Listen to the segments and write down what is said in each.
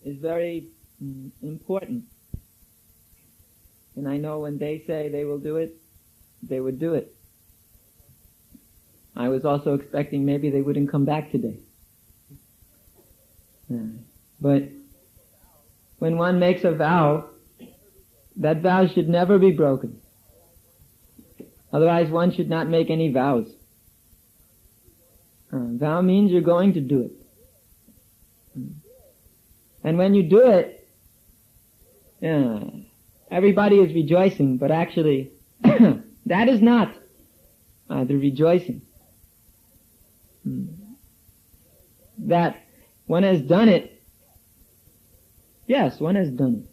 is very important. And I know when they say they will do it, they would do it. I was also expecting maybe they wouldn't come back today. But when one makes a vow, that vow should never be broken. Otherwise one should not make any vows. Vow means you're going to do it. And when you do it, everybody is rejoicing, but actually that is not the rejoicing. That one has done it. Yes, one has done it.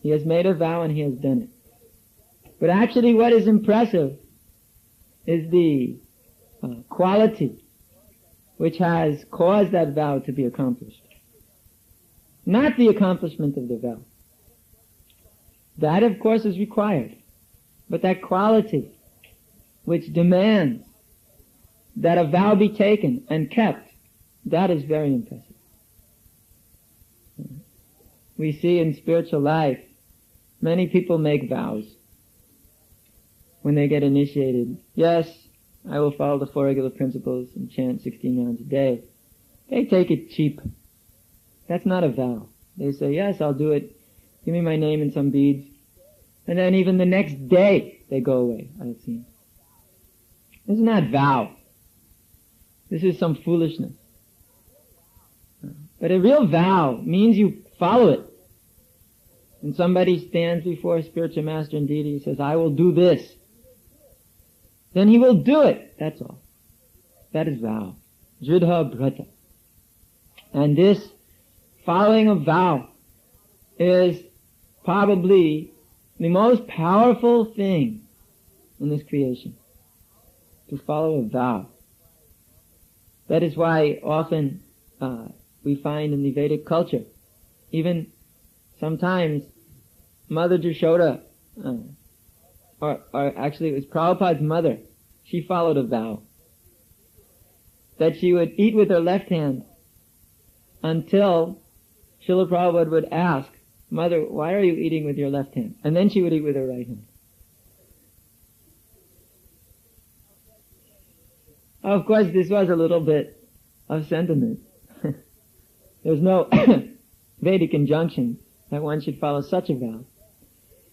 He has made a vow and he has done it. But actually what is impressive is the quality which has caused that vow to be accomplished. Not the accomplishment of the vow. That, of course, is required. But that quality which demands that a vow be taken and kept, that is very impressive. We see in spiritual life, many people make vows when they get initiated. Yes, I will follow the 4 regular principles and chant 16 rounds a day. They take it cheap. That's not a vow. They say, yes, I'll do it. Give me my name and some beads. And then even the next day, they go away, I've seen. This is not vow. This is some foolishness. But a real vow means you follow it. When somebody stands before a spiritual master and deity, he says, I will do this. Then he will do it. That's all. That is vow. Judha Brata. And this following of vow is probably the most powerful thing in this creation. To follow a vow. That is why often we find in the Vedic culture, even sometimes Mother Jashoda, or actually it was Prabhupada's mother, she followed a vow. That she would eat with her left hand until Srila Prabhupada would ask, Mother, why are you eating with your left hand? And then she would eat with her right hand. Of course, this was a little bit of sentiment. There's no Vedic injunction that one should follow such a vow.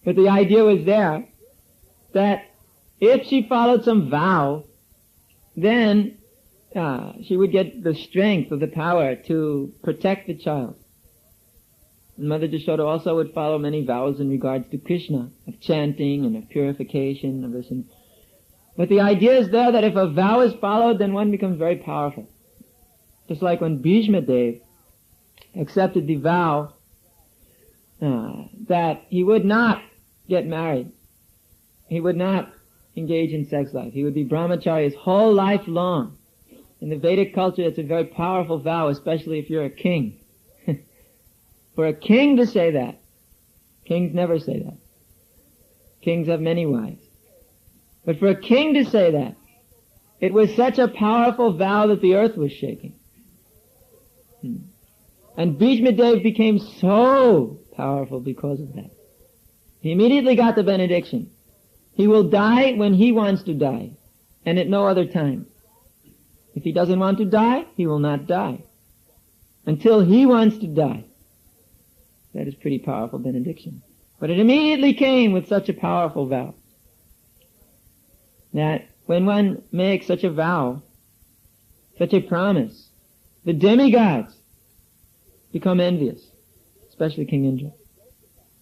But the idea was there that if she followed some vow, then she would get the strength or the power to protect the child. And Mother Jashoda also would follow many vows in regards to Krishna, of chanting and of purification, of this and but the idea is there that if a vow is followed, then one becomes very powerful. Just like when Bhishma Dev accepted the vow that he would not get married. He would not engage in sex life. He would be brahmachari his whole life long. In the Vedic culture, it's a very powerful vow, especially if you're a king. For a king to say that, kings never say that. Kings have many wives. But for a king to say that, it was such a powerful vow that the earth was shaking. And Bhishma Dev became so powerful because of that. He immediately got the benediction. He will die when he wants to die, and at no other time. If he doesn't want to die, he will not die. Until he wants to die. That is pretty powerful benediction. But it immediately came with such a powerful vow. That when one makes such a vow, such a promise, the demigods become envious, especially King Indra,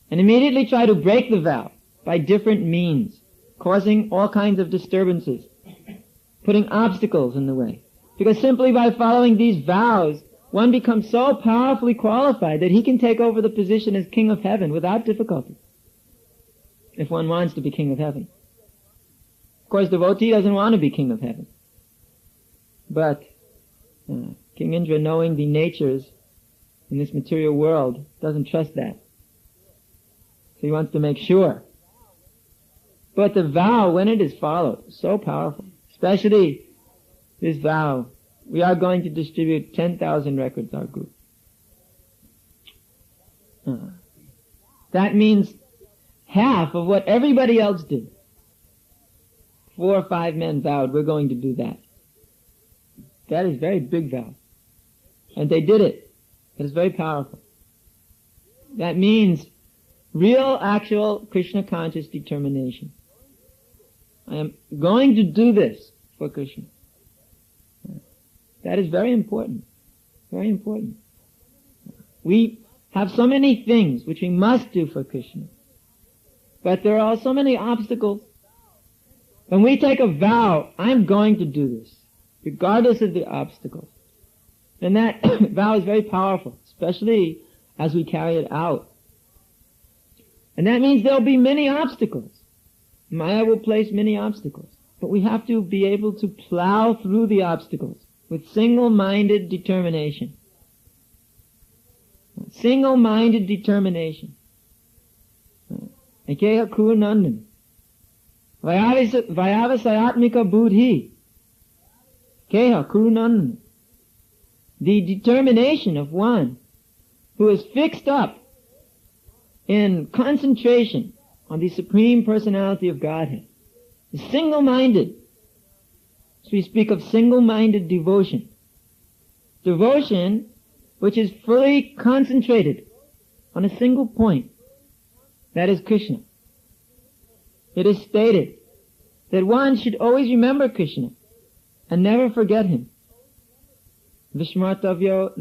and immediately try to break the vow by different means, causing all kinds of disturbances, putting obstacles in the way. Because simply by following these vows, one becomes so powerfully qualified that he can take over the position as King of Heaven without difficulty, if one wants to be King of Heaven. Of course, devotee doesn't want to be King of Heaven. But King Indra, knowing the natures in this material world, doesn't trust that. So he wants to make sure. But the vow, when it is followed, is so powerful. Especially this vow. We are going to distribute 10,000 records, our group. That means half of what everybody else did. 4 or 5 men vowed, we're going to do that. That is a very big vow. And they did it. It is very powerful. That means real, actual Krishna conscious determination. I am going to do this for Krishna. That is very important. Very important. We have so many things which we must do for Krishna. But there are so many obstacles. When we take a vow, I'm going to do this, regardless of the obstacles. And that vow is very powerful, especially as we carry it out. And that means there'll be many obstacles. Maya will place many obstacles. But we have to be able to plow through the obstacles with single-minded determination. Single-minded determination. Ekeha Kurunandan. Vayavasayatmika buddhi. Keha Kurunandan. The determination of one who is fixed up in concentration on the Supreme Personality of Godhead. Is single-minded. So we speak of single-minded devotion. Devotion which is fully concentrated on a single point. That is Krishna. It is stated that one should always remember Krishna and never forget him. Vishmartavya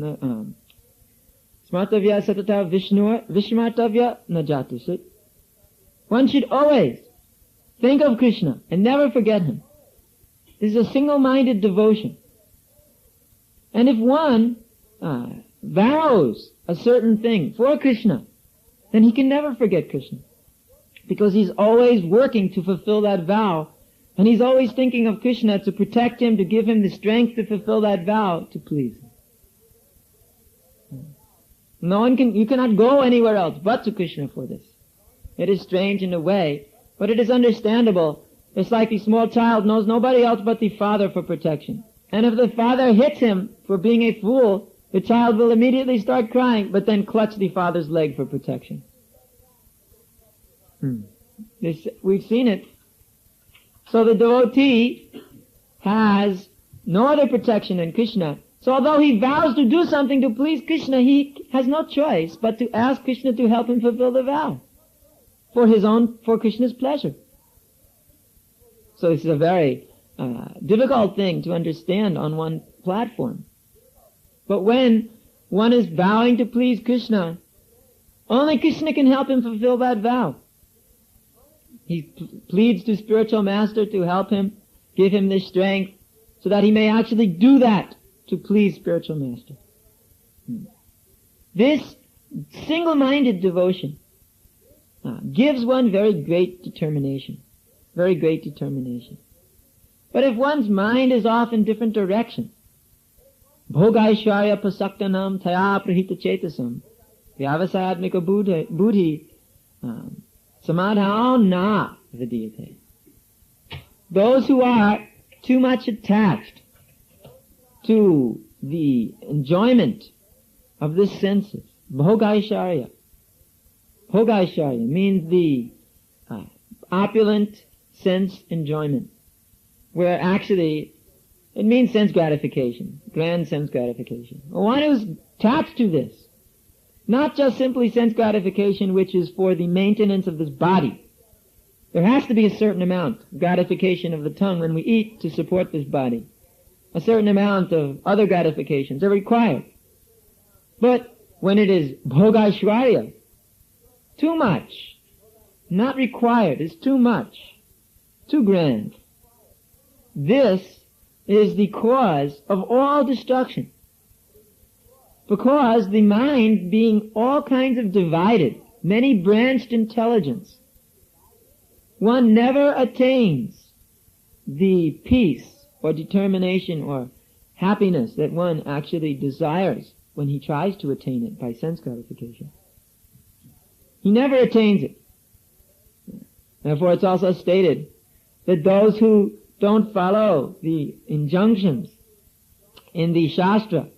Smartavya satata Vishnur Vishmartavya najatusit. One should always think of Krishna and never forget him. This is a single-minded devotion. And if one vows a certain thing for Krishna, then he can never forget Krishna. Because he's always working to fulfill that vow, and he's always thinking of Krishna to protect him, to give him the strength to fulfill that vow, to please him. You cannot go anywhere else but to Krishna for this. It is strange in a way, but it is understandable. It's like the small child knows nobody else but the father for protection. And if the father hits him for being a fool, the child will immediately start crying, but then clutch the father's leg for protection. We've seen it. So the devotee has no other protection than Krishna. So although he vows to do something to please Krishna, he has no choice but to ask Krishna to help him fulfill the vow for Krishna's pleasure. So this is a very difficult thing to understand on one platform. But when one is vowing to please Krishna, only Krishna can help him fulfill that vow. He pleads to spiritual master to help him, give him the strength, so that he may actually do that to please spiritual master. This single-minded devotion gives one very great determination. Very great determination. But if one's mind is off in different directions, bhogaishwarya pasaktanam taya prahita chetasam vyavasayatmika buddhi samadhao na vidiyate. Those who are too much attached to the enjoyment of the senses, bhogaishwarya. Bhogaishwarya means the opulent sense enjoyment, where actually it means sense gratification, grand sense gratification. One who's attached to this, not just simply sense gratification which is for the maintenance of this body. There has to be a certain amount of gratification of the tongue when we eat to support this body. A certain amount of other gratifications are required. But when it is bhogaishwarya, too much, not required, is too much, too grand. This is the cause of all destruction. Because the mind, being all kinds of divided, many branched intelligence, one never attains the peace or determination or happiness that one actually desires when he tries to attain it by sense gratification. He never attains it. Therefore it's also stated that those who don't follow the injunctions in the Shastra,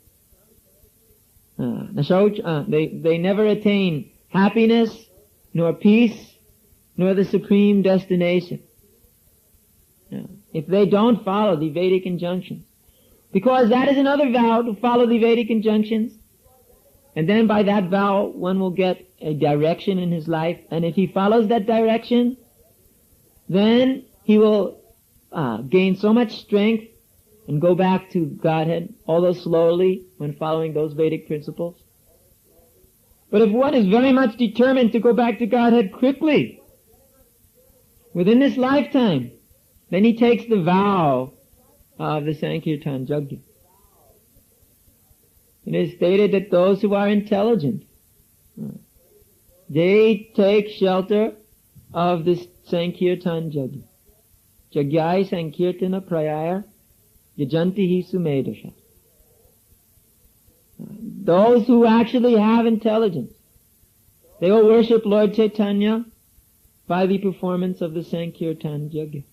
they never attain happiness, nor peace, nor the supreme destination. If they don't follow the Vedic injunctions. Because that is another vow, to follow the Vedic injunctions. And then by that vow, one will get a direction in his life. And if he follows that direction, then he will gain so much strength and go back to Godhead, although slowly, when following those Vedic principles. But if one is very much determined to go back to Godhead quickly, within this lifetime, then he takes the vow of the Sankirtan Yajna. It is stated that those who are intelligent, they take shelter of this Sankirtan Yajna. Jagyai Sankirtana Prayaya Yajanti hi Sumedasha. Those who actually have intelligence, they will worship Lord Chaitanya by the performance of the Sankirtan Yajna.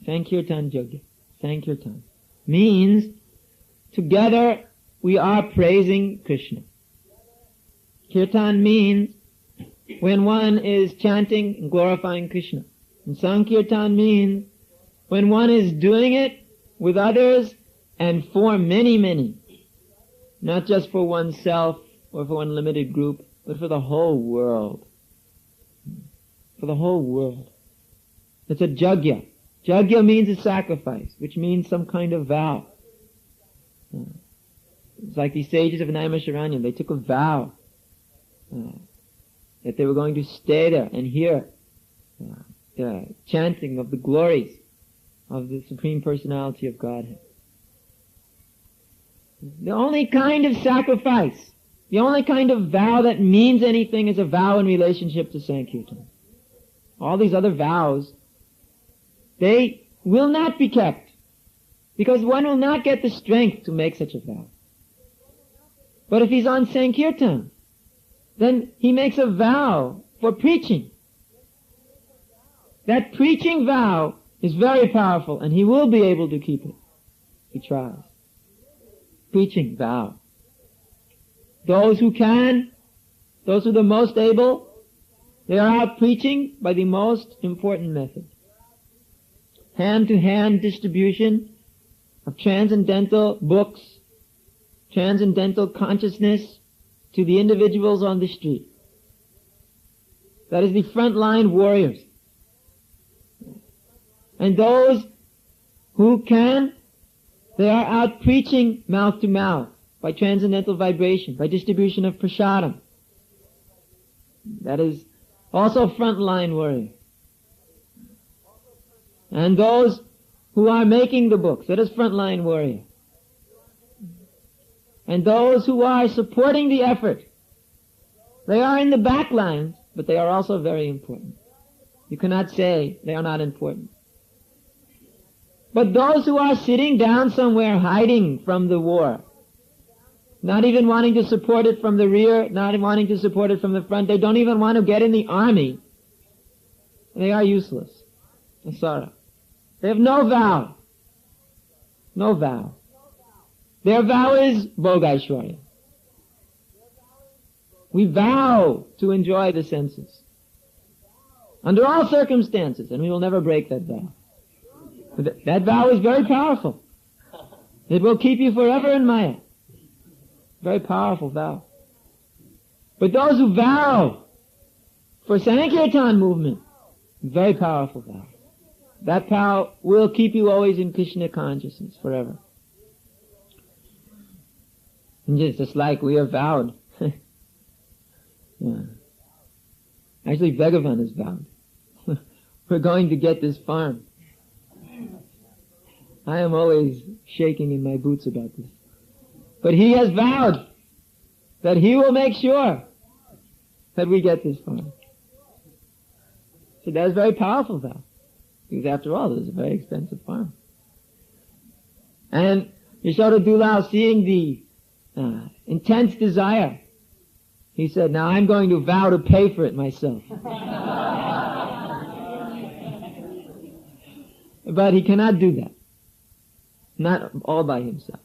Sankirtan Yajna. Sankirtan means together we are praising Krishna. Kirtan means when one is chanting and glorifying Krishna. And Sankirtan means when one is doing it with others and for many, many. Not just for oneself or for one limited group, but for the whole world. For the whole world. It's a yajna. Yajna means a sacrifice, which means some kind of vow. It's like the sages of Naimisharanya. They took a vow that they were going to stay there and hear the chanting of the glories of the Supreme Personality of Godhead. The only kind of sacrifice, the only kind of vow that means anything is a vow in relationship to Sankirtan. All these other vows, they will not be kept, because one will not get the strength to make such a vow. But if he's on Sankirtan, then he makes a vow for preaching. That preaching vow is very powerful, and he will be able to keep it. He tries. Preaching vow. Those who can, those who are the most able, they are out preaching by the most important method. Hand-to-hand distribution of transcendental books, transcendental consciousness to the individuals on the street. That is the frontline warriors. And those who can, they are out preaching mouth to mouth by transcendental vibration, by distribution of prasadam. That is also frontline warrior. And those who are making the books, that is frontline warrior. And those who are supporting the effort, they are in the back lines, but they are also very important. You cannot say they are not important. But those who are sitting down somewhere hiding from the war, not even wanting to support it from the rear, not even wanting to support it from the front, they don't even want to get in the army, they are useless. Asara. They have no vow. No vow. Their vow is Bhogaishwarya. We vow to enjoy the senses under all circumstances, and we will never break that vow. That vow is very powerful. It will keep you forever in Maya. Very powerful vow. But those who vow for Sankirtan movement, very powerful vow. That vow will keep you always in Krishna consciousness forever. And just like we are vowed. Yeah. Actually, Bhagavan is vowed. We're going to get this farm. I am always shaking in my boots about this. But he has vowed that he will make sure that we get this farm. So that is a very powerful vow. Because after all, it is a very expensive farm. And Yashoda Dulal, seeing the intense desire, he said, now I'm going to vow to pay for it myself. But he cannot do that. Not all by himself.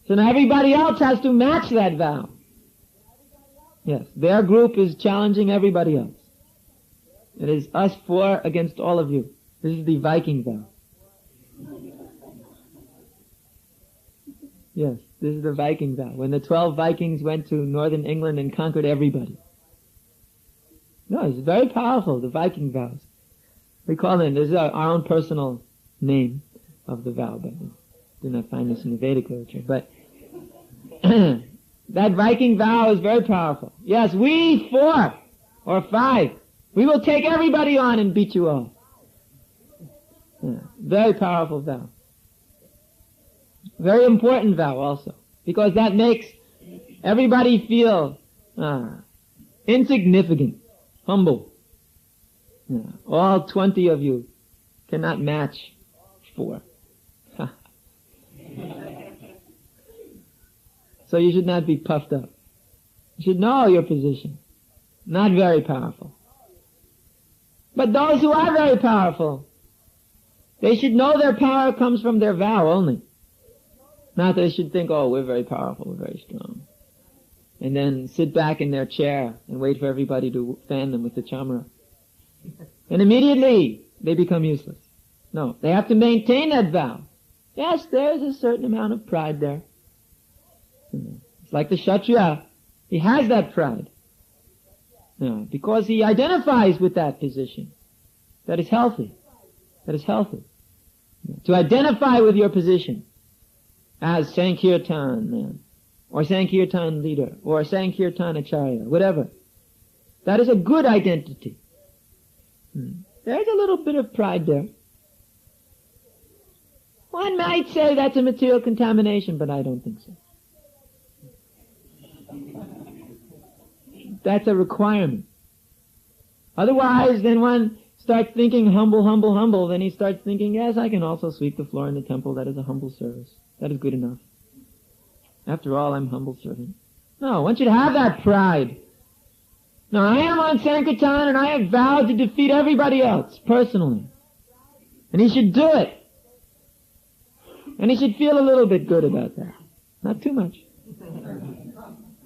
So now everybody else has to match that vow. Yes, their group is challenging everybody else. It is us four against all of you. This is the Viking vow. Yes, this is the Viking vow. When the 12 Vikings went to northern England and conquered everybody. No, it's very powerful, the Viking vows. We call them, this is our own personal name of the vow, but we do not find this in the Vedic literature. But that Viking vow is very powerful. Yes, we 4 or 5, we will take everybody on and beat you all. Yeah, very powerful vow. Very important vow also, because that makes everybody feel insignificant, humble. Yeah, all 20 of you cannot match 4. So you should not be puffed up. You should know your position. Not very powerful. But those who are very powerful, they should know their power comes from their vow only. Not that they should think, oh, we're very powerful, we're very strong. And then sit back in their chair and wait for everybody to fan them with the chamra. And immediately they become useless. No, they have to maintain that vow. Yes, there's a certain amount of pride there. It's like the Kshatriya. He has that pride. Because he identifies with that position. That is healthy. That is healthy. To identify with your position as Sankirtan man, or Sankirtan leader, or Sankirtan Acharya, whatever. That is a good identity. There's a little bit of pride there. One might say that's a material contamination, but I don't think so. That's a requirement. Otherwise, then one starts thinking humble, humble, humble. Then he starts thinking, yes, I can also sweep the floor in the temple. That is a humble service. That is good enough. After all, I'm humble servant. No, one should have that pride. Now, I am on Sankirtan and I have vowed to defeat everybody else, personally. And he should do it. And he should feel a little bit good about that. Not too much.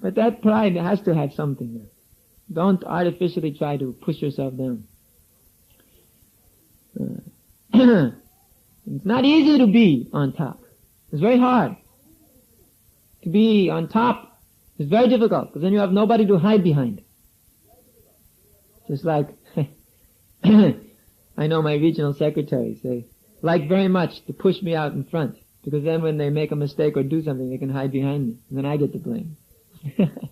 But that pride has to have something there. Don't artificially try to push yourself down. It's not easy to be on top. It's very hard. To be on top is very difficult, because then you have nobody to hide behind. Just like, I know my regional secretaries, they like very much to push me out in front, because then when they make a mistake or do something, they can hide behind me, and then I get the blame.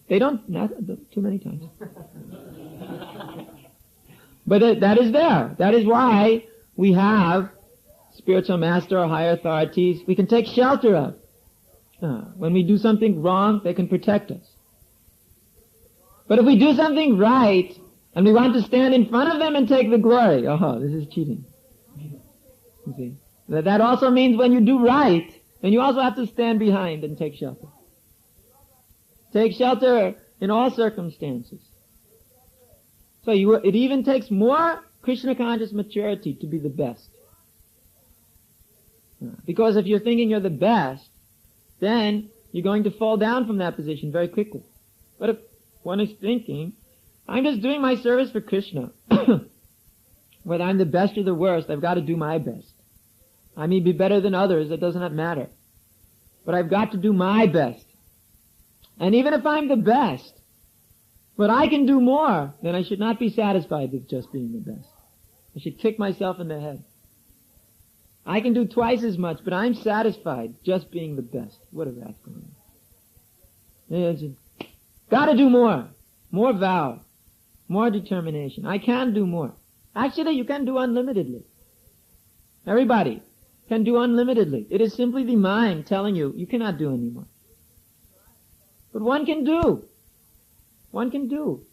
They don't, not too many times. But that is there. That is why we have spiritual master or higher authorities we can take shelter of. When we do something wrong, they can protect us. But if we do something right, and we want to stand in front of them and take the glory, this is cheating. You see? That also means when you do right, then you also have to stand behind and take shelter. Take shelter in all circumstances. So it even takes more Krishna conscious maturity to be the best. Because if you're thinking you're the best, then you're going to fall down from that position very quickly. But if one is thinking, I'm just doing my service for Krishna, whether I'm the best or the worst, I've got to do my best. I may be better than others, it does not matter. But I've got to do my best. And even if I'm the best, but I can do more, then I should not be satisfied with just being the best. I should kick myself in the head. I can do twice as much, but I'm satisfied just being the best. What a rascal. Got to do more. More vow. More determination. I can do more. Actually, you can do unlimitedly. Everybody can do unlimitedly. It is simply the mind telling you, you cannot do anymore. But one can do. One can do.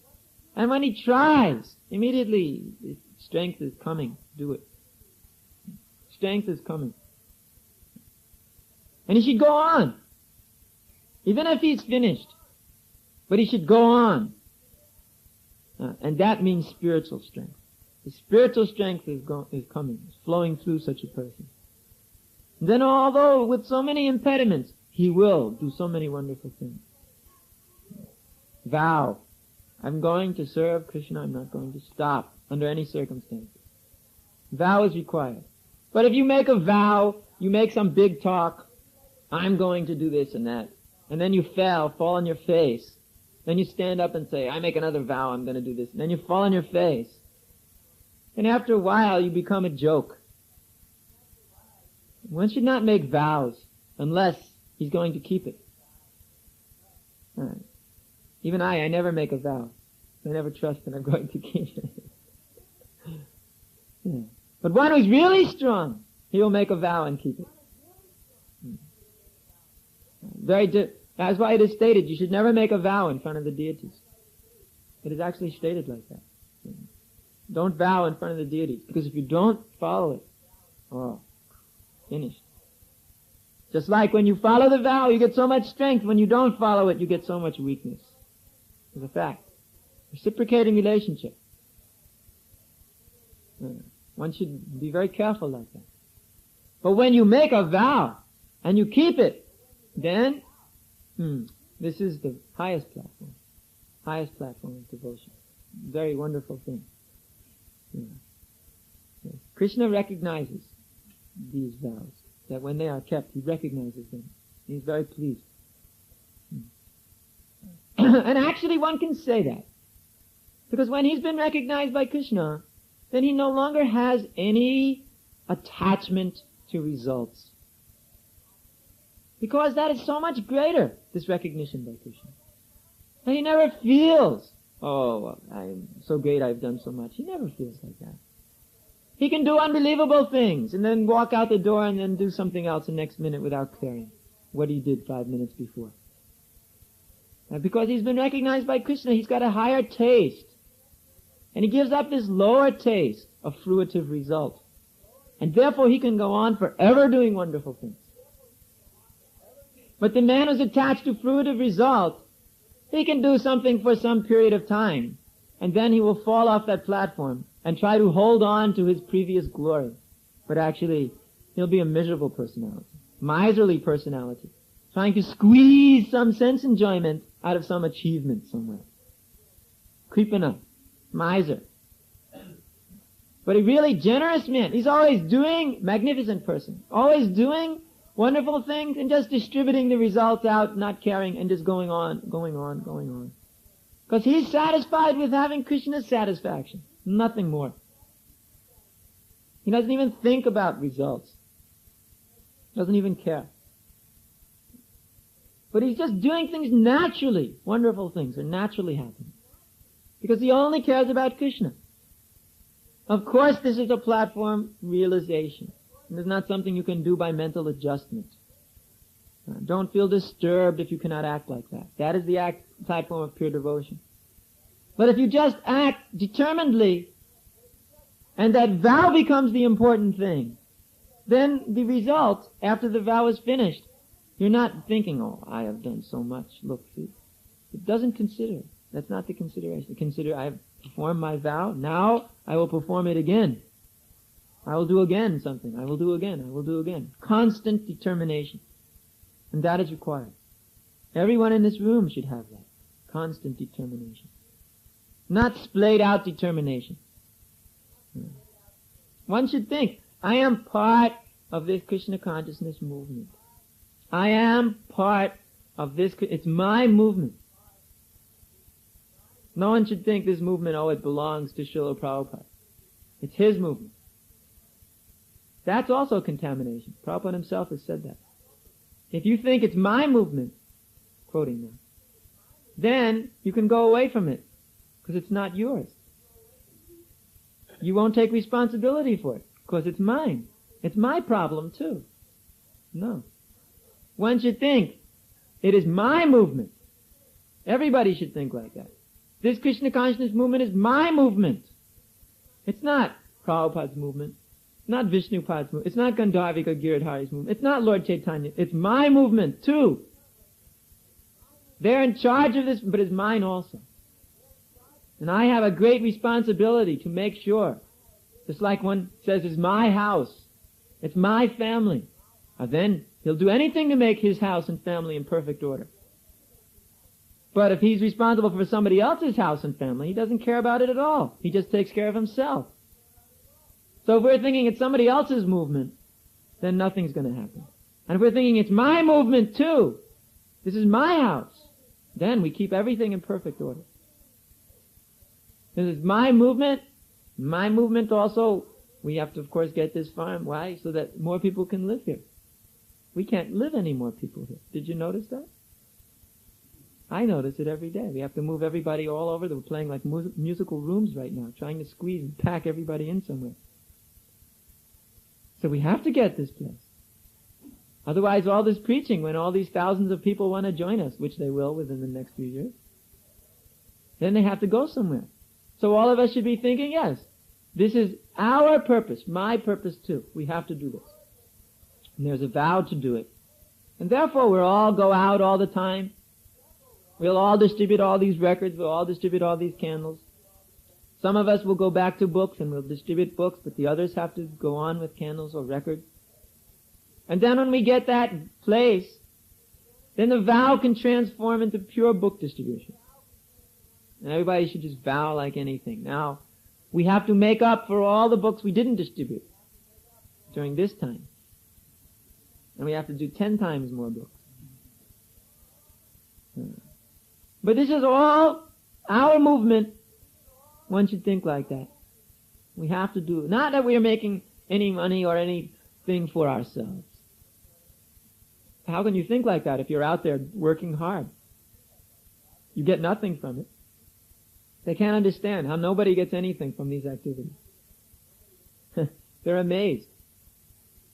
And when he tries, immediately strength is coming. Do it. Strength is coming. And he should go on. Even if he's finished. But he should go on. And that means spiritual strength. The spiritual strength is coming, is flowing through such a person. And then although with so many impediments, he will do so many wonderful things. Vow. I'm going to serve Krishna. I'm not going to stop under any circumstances. Vow is required. But if you make a vow, you make some big talk, I'm going to do this and that, and then you fall on your face, then you stand up and say, I make another vow, I'm going to do this, and then you fall on your face. And after a while, you become a joke. One should not make vows unless he's going to keep it. Right. Even I never make a vow. I never trust that I'm going to keep it. Yeah. But one who's really strong, he will make a vow and keep it. That's why it is stated, you should never make a vow in front of the deities. It is actually stated like that. Don't vow in front of the deities, because if you don't follow it, finished. Just like when you follow the vow, you get so much strength. When you don't follow it, you get so much weakness. It's a fact. Reciprocating relationship. One should be very careful like that. But when you make a vow and you keep it, then this is the highest platform of devotion. Very wonderful thing. Yeah. Krishna recognizes these vows, that when they are kept, he recognizes them. He's very pleased. And actually one can say that, because when he's been recognized by Krishna, then he no longer has any attachment to results. Because that is so much greater, this recognition by Krishna. And he never feels, I'm so great, I've done so much. He never feels like that. He can do unbelievable things and then walk out the door and then do something else the next minute without caring what he did 5 minutes before. And because he's been recognized by Krishna, he's got a higher taste. And he gives up this lower taste of fruitive result. And therefore he can go on forever doing wonderful things. But the man who's attached to fruitive result, he can do something for some period of time, and then he will fall off that platform and try to hold on to his previous glory. But actually, he'll be a miserable personality, miserly personality, trying to squeeze some sense enjoyment out of some achievement somewhere. Creeping up. Miser. But a really generous man, he's always doing, magnificent person, always doing wonderful things and just distributing the results out, not caring, and just going on. Because he's satisfied with having Krishna's satisfaction. Nothing more. He doesn't even think about results. Doesn't even care. But he's just doing things naturally. Wonderful things are naturally happening. Because he only cares about Krishna. Of course, this is a platform realization. And it's not something you can do by mental adjustment. Don't feel disturbed if you cannot act like that. That is the platform of pure devotion. But if you just act determinedly, and that vow becomes the important thing, then the result, after the vow is finished, you're not thinking, I have done so much. Look, see. It doesn't consider it. That's not the consideration. Consider, I have performed my vow. Now I will perform it again. I will do again something. I will do again. Constant determination. And that is required. Everyone in this room should have that. Constant determination. Not splayed out determination. One should think, I am part of this Krishna consciousness movement. I am part of this, it's my movement. No one should think this movement, it belongs to Srila Prabhupada. It's his movement. That's also contamination. Prabhupada himself has said that. If you think it's my movement, quoting now, then you can go away from it, because it's not yours. You won't take responsibility for it, because it's mine. It's my problem too. No. One should think, it is my movement. Everybody should think like that. This Krishna consciousness movement is my movement. It's not Prabhupada's movement. It's not Vishnupad's movement. It's not Gandharvika Giridhari's movement. It's not Lord Chaitanya. It's my movement too. They're in charge of this, but it's mine also. And I have a great responsibility to make sure, just like one says, it's my house. It's my family. And then he'll do anything to make his house and family in perfect order. But if he's responsible for somebody else's house and family, he doesn't care about it at all. He just takes care of himself. So if we're thinking it's somebody else's movement, then nothing's going to happen. And if we're thinking it's my movement too, this is my house, then we keep everything in perfect order. This is my movement also, we have to of course get this farm. Why? So that more people can live here. We can't live any more people here. Did you notice that? I notice it every day. We have to move everybody all over. We're playing like musical rooms right now, trying to squeeze and pack everybody in somewhere. So we have to get this place. Otherwise, all this preaching, when all these thousands of people want to join us, which they will within the next few years, then they have to go somewhere. So all of us should be thinking, yes, this is our purpose, my purpose too. We have to do this. And there's a vow to do it. And therefore, we'll all go out all the time. We'll all distribute all these records. We'll all distribute all these candles. Some of us will go back to books and we'll distribute books, but the others have to go on with candles or records. And then when we get that place, then the vow can transform into pure book distribution. And everybody should just vow like anything. Now, we have to make up for all the books we didn't distribute during this time. And we have to do 10 times more books. But this is all our movement. One should think like that. We have to do it. Not that we are making any money or anything for ourselves. How can you think like that if you're out there working hard? You get nothing from it. They can't understand how nobody gets anything from these activities. They're amazed.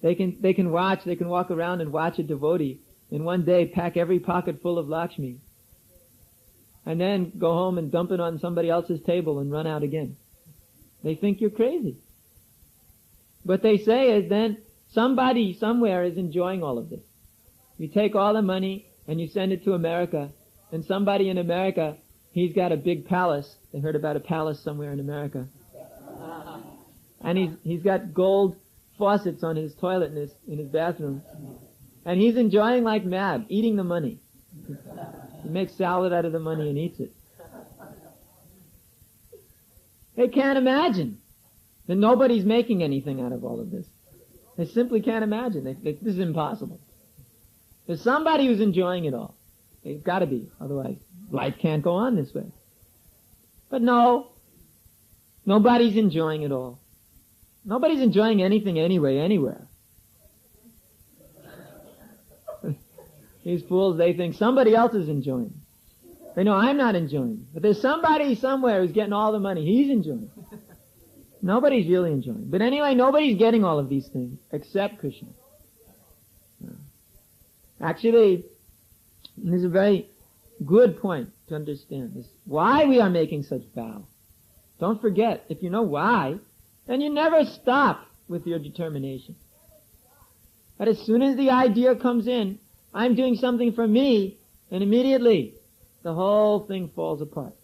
They can walk around and watch a devotee in one day pack every pocket full of Lakshmi and then go home and dump it on somebody else's table and run out again. They think you're crazy. What they say is then somebody somewhere is enjoying all of this. You take all the money and you send it to America, and somebody in America, he's got a big palace. They heard about a palace somewhere in America. And he's got gold faucets on his toilet in his bathroom. And he's enjoying like mad, eating the money. He makes salad out of the money and eats it. They can't imagine that nobody's making anything out of all of this. They simply can't imagine. This is impossible. There's somebody who's enjoying it all. There's got to be. Otherwise, life can't go on this way. But no, nobody's enjoying it all. Nobody's enjoying anything anyway, anywhere. These fools, they think somebody else is enjoying. They know I'm not enjoying. But there's somebody somewhere who's getting all the money. He's enjoying. Nobody's really enjoying. But anyway, nobody's getting all of these things except Krishna. Actually, this is a very good point to understand. This why we are making such vow. Don't forget, if you know why, then you never stop with your determination. But as soon as the idea comes in, I'm doing something for me, and immediately the whole thing falls apart.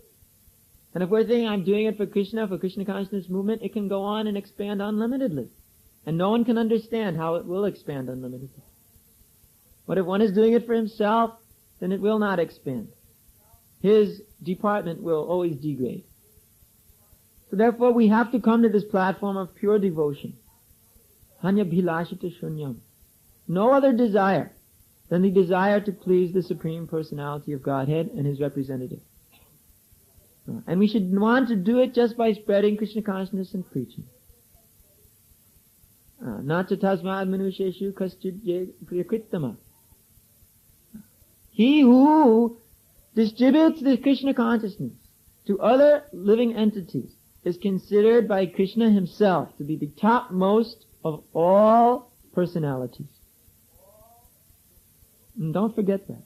And if we're thinking I'm doing it for Krishna consciousness movement, it can go on and expand unlimitedly. And no one can understand how it will expand unlimitedly. But if one is doing it for himself, then it will not expand. His department will always degrade. So therefore we have to come to this platform of pure devotion. Hanya bhilashita shunyam. No other desire than the desire to please the Supreme Personality of Godhead and His representative. And we should want to do it just by spreading Krishna consciousness and preaching. Nata tasmad manusheshu kaschid priyakritama. He who distributes the Krishna consciousness to other living entities is considered by Krishna himself to be the topmost of all personalities. And don't forget that.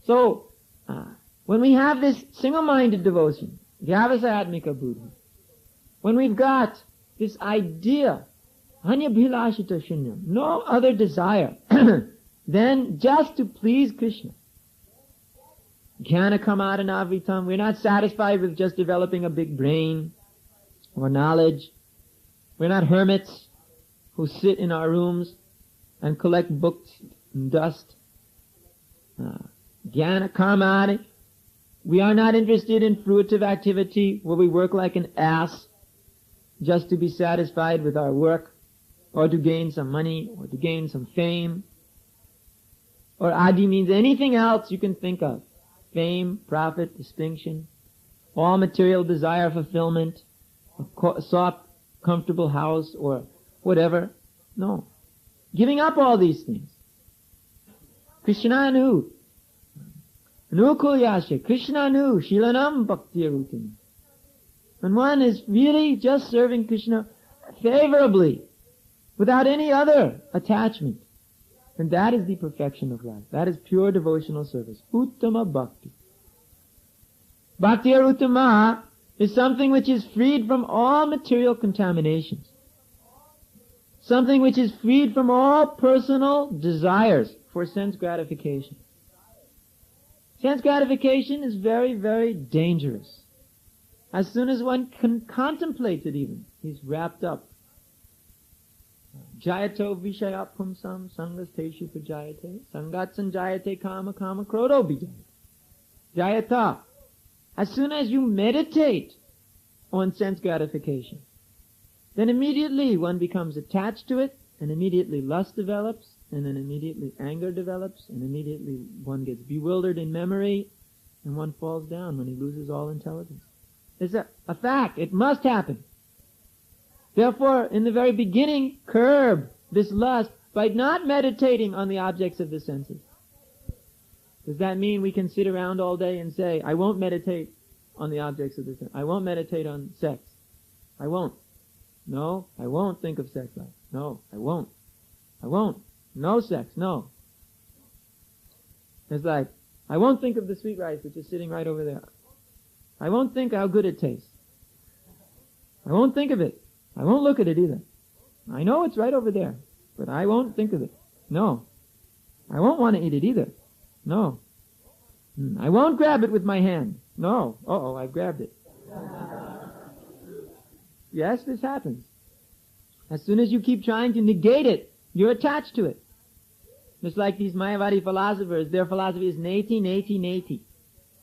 So, when we have this single-minded devotion, Vyavasayatmika buddhi, when we've got this idea, Anya bhilashita shunyam, no other desire, then just to please Krishna. Jnana kamadanavitam, we're not satisfied with just developing a big brain or knowledge. We're not hermits who sit in our rooms and collect books and dust. Jnana karmani. We are not interested in fruitive activity where we work like an ass just to be satisfied with our work, or to gain some money, or to gain some fame. Or adi means anything else you can think of. Fame, profit, distinction, all material desire fulfillment, a soft, comfortable house, or whatever. No. Giving up all these things. Krishnanu. Anukulyasya. Krishnanu. Shilanam bhaktirutam. When one is really just serving Krishna favorably, without any other attachment, and that is the perfection of life. That is pure devotional service. Uttama bhakti. Bhakti uttama is something which is freed from all material contaminations. Something which is freed from all personal desires for sense gratification. Sense gratification is very, very dangerous. As soon as one contemplates it even, he's wrapped up. Jayato vishaya pumsam sangas teshu pajayate sangat sanjayate kama kama krodo bijayate. Jayata. As soon as you meditate on sense gratification, then immediately one becomes attached to it, and immediately lust develops, and then immediately anger develops, and immediately one gets bewildered in memory, and one falls down when he loses all intelligence. It's a fact. It must happen. Therefore, in the very beginning, curb this lust by not meditating on the objects of the senses. Does that mean we can sit around all day and say, I won't meditate on the objects of the senses. I won't meditate on sex. I won't. No, I won't think of sex life. No, I won't. I won't. No sex, no. It's like, I won't think of the sweet rice which is sitting right over there. I won't think how good it tastes. I won't think of it. I won't look at it either. I know it's right over there, but I won't think of it. No. I won't want to eat it either. No. I won't grab it with my hand. No. Uh-oh, I grabbed it. Yes, this happens. As soon as you keep trying to negate it, you're attached to it. Just like these Mayavadi philosophers, their philosophy is neti, neti, neti.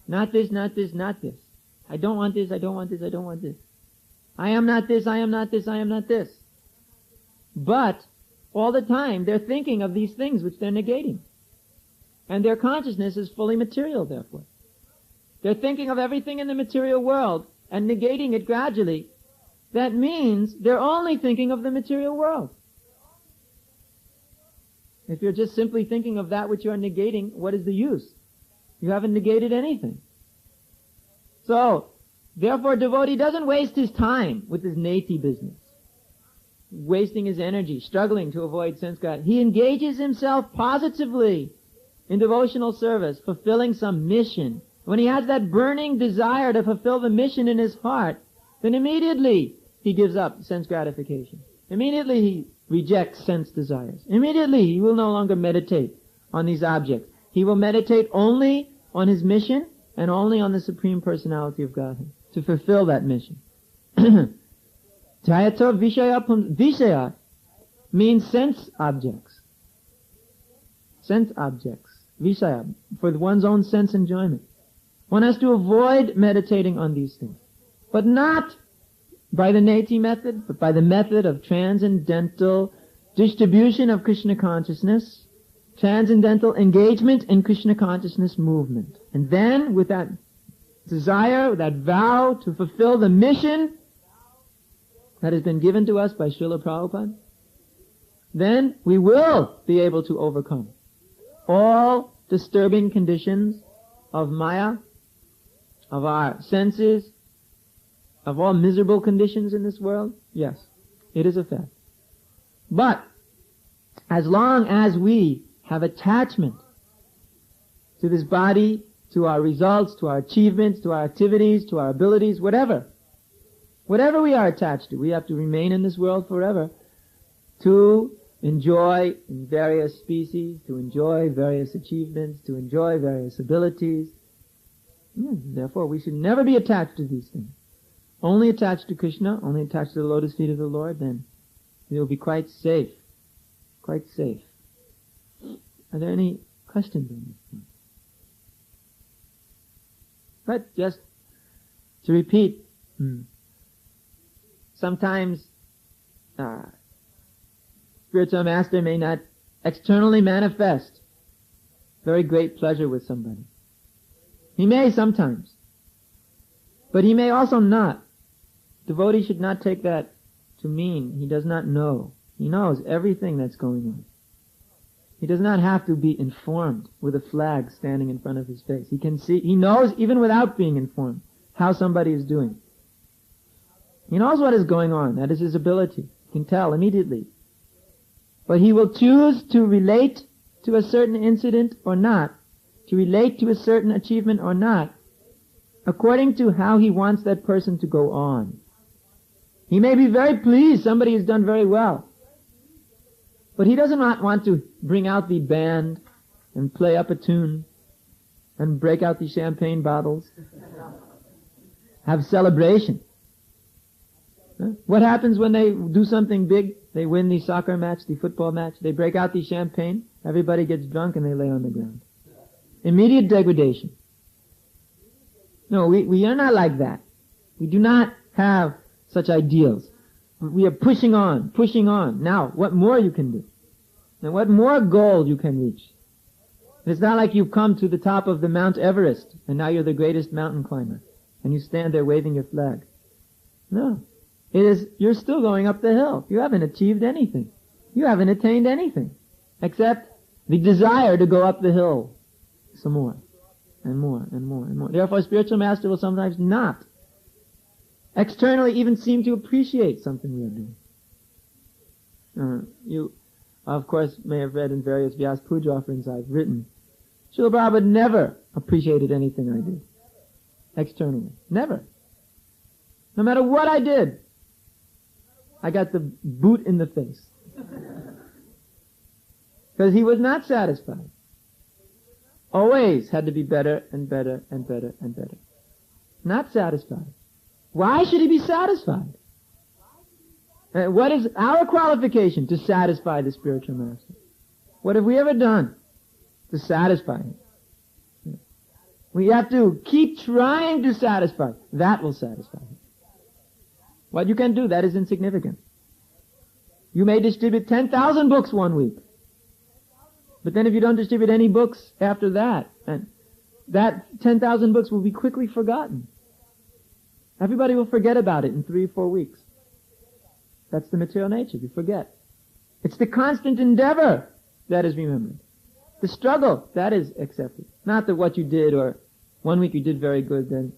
Not this, not this, not this. I don't want this, I don't want this, I don't want this. I am not this, I am not this, I am not this. But all the time they're thinking of these things which they're negating. And their consciousness is fully material, therefore. They're thinking of everything in the material world and negating it gradually. That means they're only thinking of the material world. If you're just simply thinking of that which you are negating, what is the use? You haven't negated anything. So, therefore, devotee doesn't waste his time with his neti business, wasting his energy, struggling to avoid sense gratification. He engages himself positively in devotional service, fulfilling some mission. When he has that burning desire to fulfill the mission in his heart, then immediately he gives up sense gratification. Immediately he rejects sense desires. Immediately he will no longer meditate on these objects. He will meditate only on his mission and only on the Supreme Personality of Godhead to fulfill that mission. Jayato vishaya means sense objects. Sense objects. Vishaya, for one's own sense enjoyment. One has to avoid meditating on these things. But not by the neti method, but by the method of transcendental distribution of Krishna consciousness, transcendental engagement in Krishna consciousness movement. And then, with that desire, with that vow to fulfill the mission that has been given to us by Srila Prabhupada, then we will be able to overcome all disturbing conditions of Maya, of our senses, of all miserable conditions in this world. Yes, it is a fact. But as long as we have attachment to this body, to our results, to our achievements, to our activities, to our abilities, whatever we are attached to, we have to remain in this world forever to enjoy in various species, to enjoy various achievements, to enjoy various abilities. Therefore, we should never be attached to these things. Only attached to Krishna, only attached to the lotus feet of the Lord, then we will be quite safe. Quite safe. Are there any questions on this point? But just to repeat, sometimes spiritual master may not externally manifest very great pleasure with somebody. He may sometimes, but he may also not. Devotee should not take that to mean he does not know. He knows everything that's going on. He does not have to be informed with a flag standing in front of his face. He can see, he knows even without being informed how somebody is doing. He knows what is going on. That is his ability. He can tell immediately. But he will choose to relate to a certain incident or not, to relate to a certain achievement or not, according to how he wants that person to go on. He may be very pleased somebody has done very well. But he does not want to bring out the band and play up a tune and break out the champagne bottles. Have celebration. What happens when they do something big? They win the soccer match, the football match. They break out the champagne. Everybody gets drunk and they lay on the ground. Immediate degradation. No, we are not like that. We do not have such ideals. We are pushing on, pushing on. Now, what more you can do? Now, what more goal you can reach? It's not like you've come to the top of the Mount Everest and now you're the greatest mountain climber and you stand there waving your flag. No. It is, you're still going up the hill. You haven't achieved anything. You haven't attained anything except the desire to go up the hill some more and more and more and more. Therefore, a spiritual master will sometimes not externally even seem to appreciate something we are doing. You, of course, may have read in various Vyas Puja offerings I've written, Srila Prabhupada never appreciated anything I did externally. Never. No matter what I did, I got the boot in the face. Because he was not satisfied. Always had to be better and better and better and better. Not satisfied. Why should he be satisfied? What is our qualification to satisfy the spiritual master? What have we ever done to satisfy him? We have to keep trying to satisfy. That will satisfy him. What you can do, that is insignificant. You may distribute 10,000 books one week. But then if you don't distribute any books after that, and that 10,000 books will be quickly forgotten. Everybody will forget about it in 3 or 4 weeks. That's the material nature. You forget. It's the constant endeavor that is remembered. The struggle, that is accepted. Not that what you did or one week you did very good then.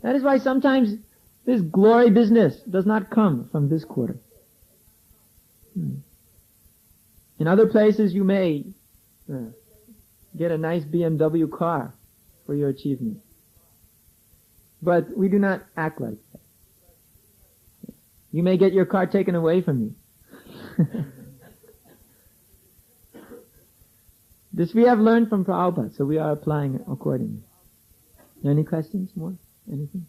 That is why sometimes this glory business does not come from this quarter. In other places you may get a nice BMW car for your achievement. But we do not act like that. You may get your car taken away from you. This we have learned from Prabhupada, so we are applying it accordingly. Any questions more? Anything?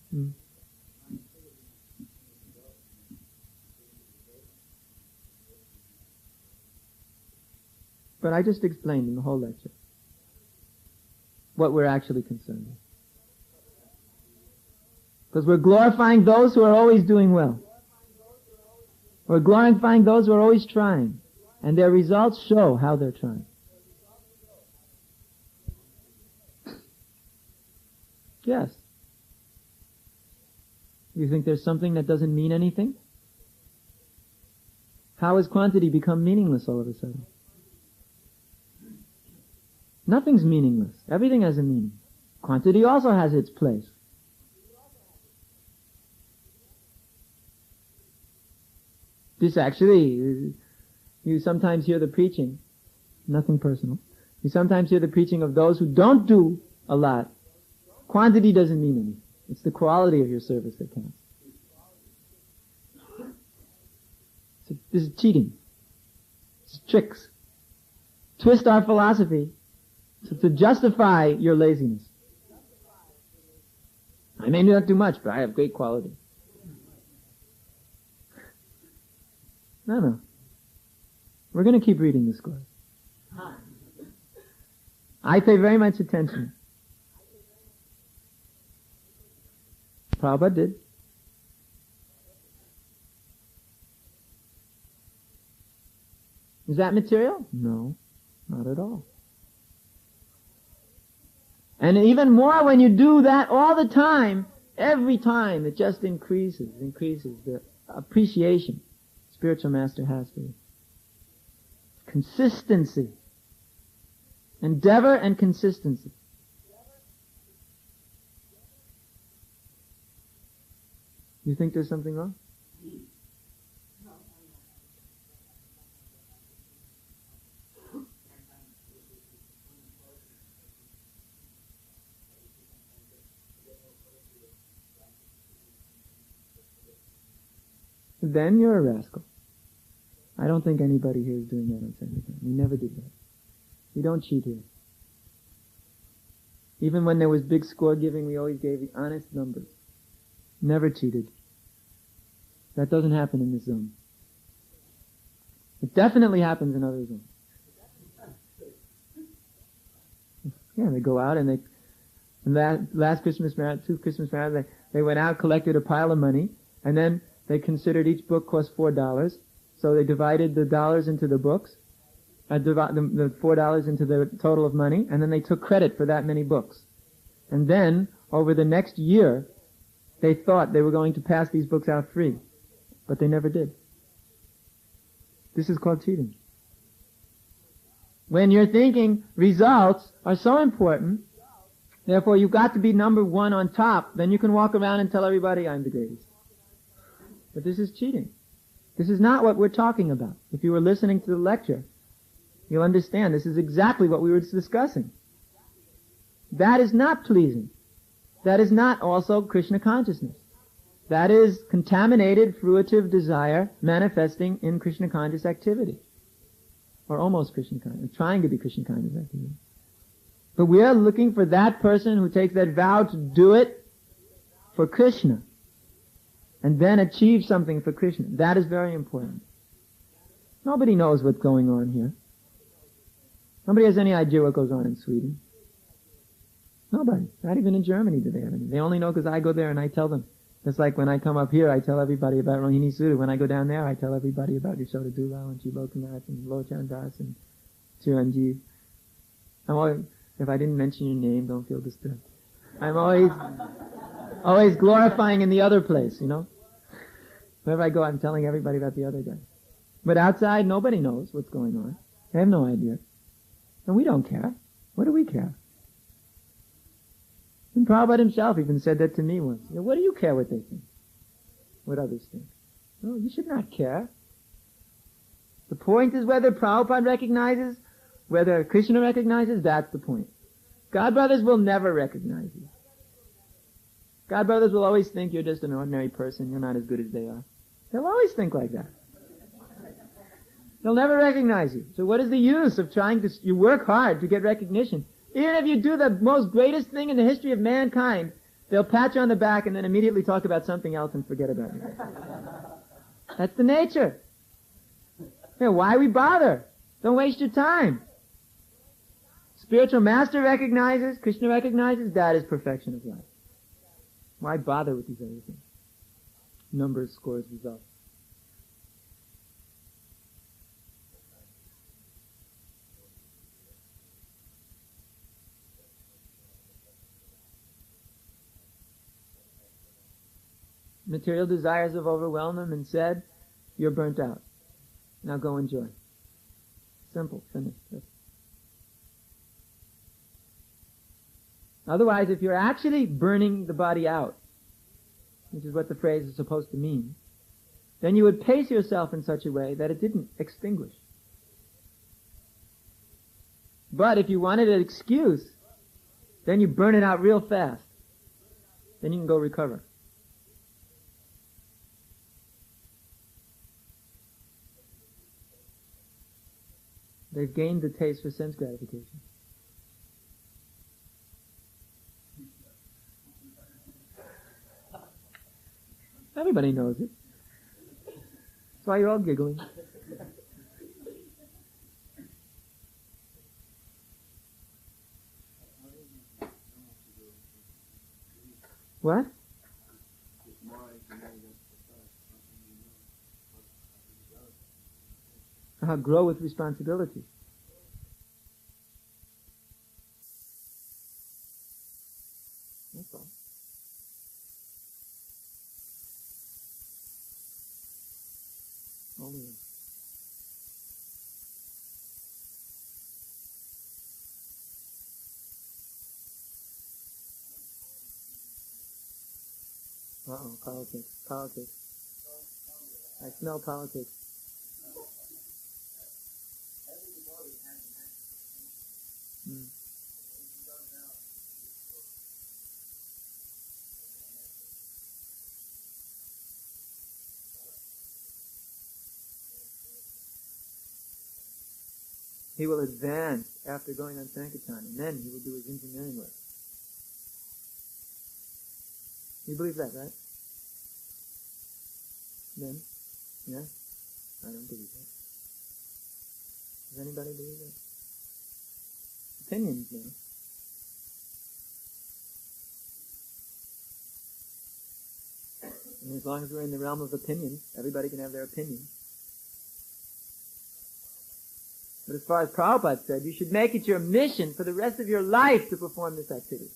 But I just explained in the whole lecture what we're actually concerned with. Because we're glorifying those who are always doing well. We're glorifying those who are always trying. And their results show how they're trying. Yes. You think there's something that doesn't mean anything? How has quantity become meaningless all of a sudden? Nothing's meaningless. Everything has a meaning. Quantity also has its place. This actually, you sometimes hear the preaching, nothing personal. You sometimes hear the preaching of those who don't do a lot. Quantity doesn't mean anything. It's the quality of your service that counts. So this is cheating. It's tricks. Twist our philosophy to justify your laziness. I may not do much, but I have great quality. No. We're going to keep reading this course. I pay very much attention Prabhupada did. Is that material? No, not at all. And even more when you do that all the time, every time, it just increases the appreciation spiritual master has for you. Consistency. Endeavor and consistency. You think there's something wrong? Then you're a rascal. I don't think anybody here is doing that on Sankirtan. We never did that. We don't cheat here. Even when there was big score giving, we always gave the honest numbers. Never cheated. That doesn't happen in this zone. It definitely happens in other zones. Yeah, they go out and last Christmas marathon, 2 Christmas marathons, they went out, collected a pile of money, and then they considered each book cost $4, so they divided the dollars into the books, the $4 into the total of money, and then they took credit for that many books. And then, over the next year, they thought they were going to pass these books out free, but they never did. This is called cheating. When you're thinking results are so important, therefore you've got to be number one on top, then you can walk around and tell everybody I'm the greatest. But this is cheating. This is not what we're talking about. If you were listening to the lecture, you'll understand this is exactly what we were discussing. That is not pleasing. That is not also Krishna consciousness. That is contaminated, fruitive desire manifesting in Krishna conscious activity. Or almost Krishna conscious, trying to be Krishna conscious activity. But we are looking for that person who takes that vow to do it for Krishna. And then achieve something for Krishna. That is very important. Nobody knows what's going on here. Nobody has any idea what goes on in Sweden. Nobody. Not even in Germany do they have any. They only know because I go there and I tell them. Just like when I come up here, I tell everybody about Rohini Sudha. When I go down there, I tell everybody about Yashoda Dulal and Shilokanath and Lochan Das and Chiranjeev. If I didn't mention your name, don't feel disturbed. I'm always glorifying in the other place, you know. Wherever I go, I'm telling everybody about the other guy. But outside, nobody knows what's going on. They have no idea. And we don't care. What do we care? And Prabhupada himself even said that to me once. You know, what do you care what they think? What others think? No, you should not care. The point is whether Prabhupada recognizes, whether Krishna recognizes, that's the point. God brothers will never recognize you. God brothers will always think you're just an ordinary person, you're not as good as they are. They'll always think like that. They'll never recognize you. So what is the use of you work hard to get recognition. Even if you do the most greatest thing in the history of mankind, they'll pat you on the back and then immediately talk about something else and forget about you. That's the nature. Yeah, why we bother? Don't waste your time. Spiritual master recognizes, Krishna recognizes, that is perfection of life. Why bother with these other things? Numbers, scores, results. Material desires have overwhelmed them and said, you're burnt out. Now go enjoy. Simple, finished. Otherwise, if you're actually burning the body out, which is what the phrase is supposed to mean, then you would pace yourself in such a way that it didn't extinguish. But if you wanted an excuse, then you burn it out real fast. Then you can go recover. They've gained the taste for sense gratification. Everybody knows it. That's why you're all giggling. What? grow with responsibility. That's all. Only that. Uh-oh, politics. I smell politics. Mm. He will advance after going on Sankirtan, and then he will do his engineering work. You believe that, right? Then? Yeah? I don't believe that. Does anybody believe that? Opinions, now. And as long as we're in the realm of opinions, everybody can have their opinion. But as far as Prabhupada said, you should make it your mission for the rest of your life to perform this activity.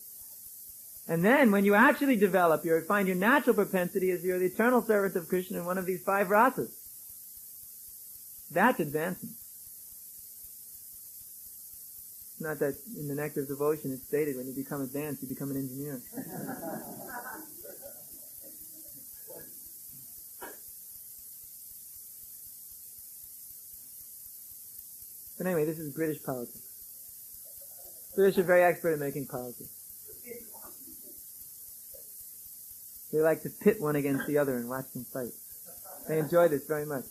And then, when you actually develop, you find your natural propensity is you're the eternal servant of Krishna in one of these 5 rasas. That's advancement. It's not that in the Nectar of Devotion it's stated when you become advanced, you become an engineer. But anyway, this is British politics. British are very expert at making politics. They like to pit one against the other and watch them fight. They enjoy this very much.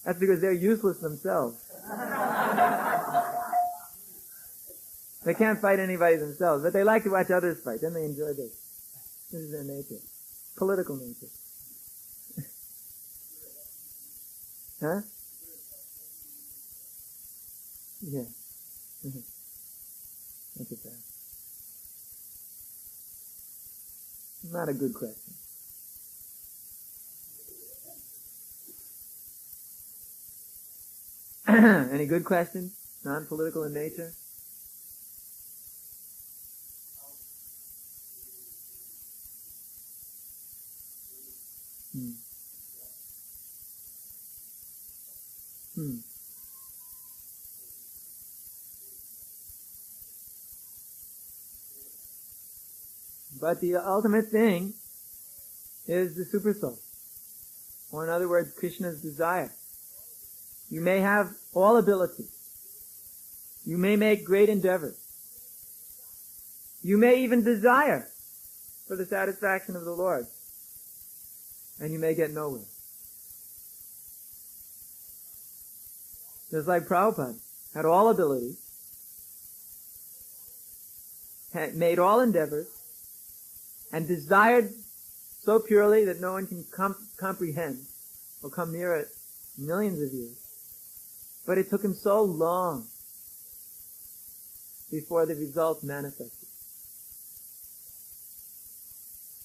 That's because they're useless themselves. They can't fight anybody themselves, but they like to watch others fight. Then they enjoy this. This is their nature. Political nature. Huh? Yeah. Look at that. Not a good question. Any good questions? Non-political in nature? But the ultimate thing is the supersoul. Or in other words, Krishna's desire. You may have all ability. You may make great endeavors. You may even desire for the satisfaction of the Lord. And you may get nowhere. Just like Prabhupada had all ability, had made all endeavors, and desired so purely that no one can comprehend or come near it millions of years. But it took him so long before the result manifested.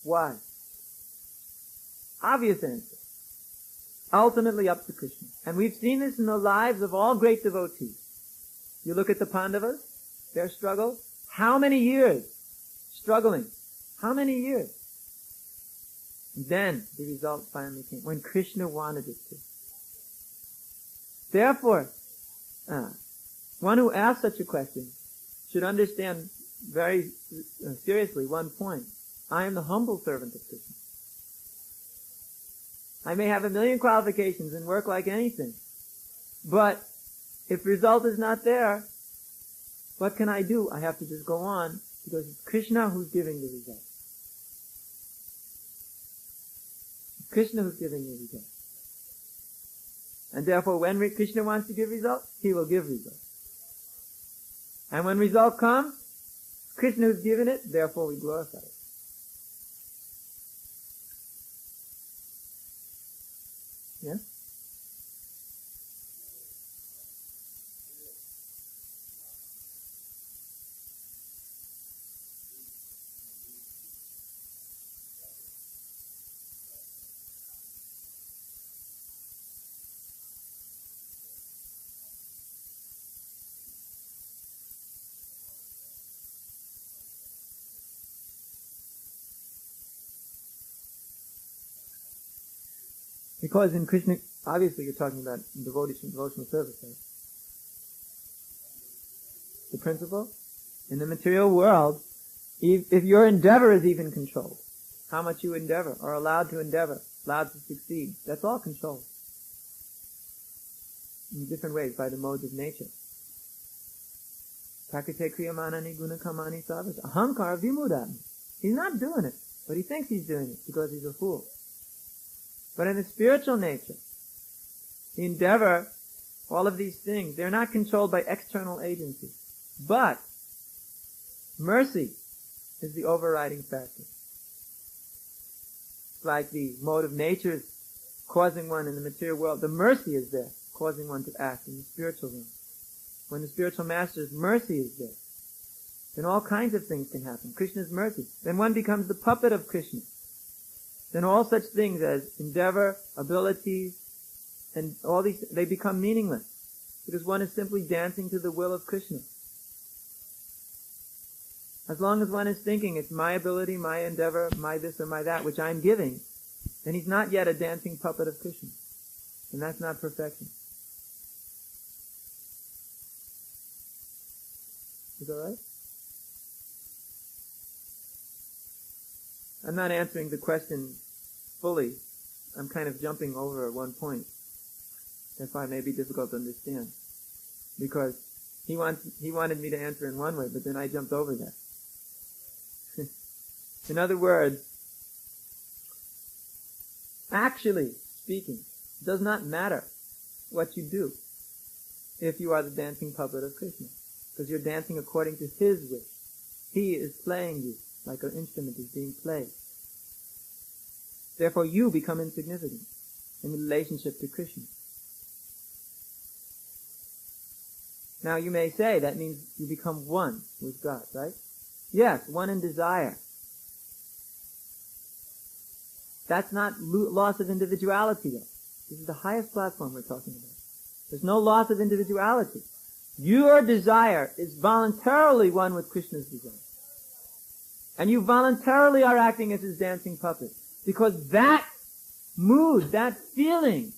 Why? Obvious answer. Ultimately up to Krishna. And we've seen this in the lives of all great devotees. You look at the Pandavas, their struggle. How many years struggling? How many years? And then the result finally came, when Krishna wanted it to. Therefore, one who asks such a question should understand very seriously one point. I am the humble servant of Krishna. I may have a million qualifications and work like anything, but if result is not there, what can I do? I have to just go on, because it's Krishna who's giving the result. It's Krishna who's giving the result. And therefore, when Krishna wants to give result, he will give result. And when result comes, Krishna who's given it, therefore we glorify it. Yeah? Because in Krishna, obviously you're talking about devotional service, right? The principle? In the material world, if your endeavor is even controlled, how much you endeavor, or allowed to endeavor, allowed to succeed, that's all controlled. In different ways, by the modes of nature. Prakrite kriyamanani gunakamani sarvas ahankara vimudami. He's not doing it, but he thinks he's doing it because he's a fool. But in the spiritual nature, the endeavor, all of these things, they're not controlled by external agency. But mercy is the overriding factor. It's like the mode of nature is causing one in the material world. The mercy is there, causing one to act in the spiritual realm. When the spiritual master's mercy is there, then all kinds of things can happen. Krishna's mercy. Then one becomes the puppet of Krishna. Then all such things as endeavor, abilities, and all these, they become meaningless. Because one is simply dancing to the will of Krishna. As long as one is thinking it's my ability, my endeavor, my this or my that, which I'm giving, then he's not yet a dancing puppet of Krishna. And that's not perfection. Is that right? I'm not answering the question fully. I'm kind of jumping over at one point. That's why it may be difficult to understand. Because he wanted me to answer in one way, but then I jumped over that. In other words, actually speaking, it does not matter what you do if you are the dancing puppet of Krishna. Because you're dancing according to his wish. He is playing you like an instrument is being played. Therefore you become insignificant in relationship to Krishna. Now you may say that means you become one with God, right? Yes, one in desire. That's not loss of individuality though. This is the highest platform we're talking about. There's no loss of individuality. Your desire is voluntarily one with Krishna's desire. And you voluntarily are acting as his dancing puppet. Because that mood, that feeling,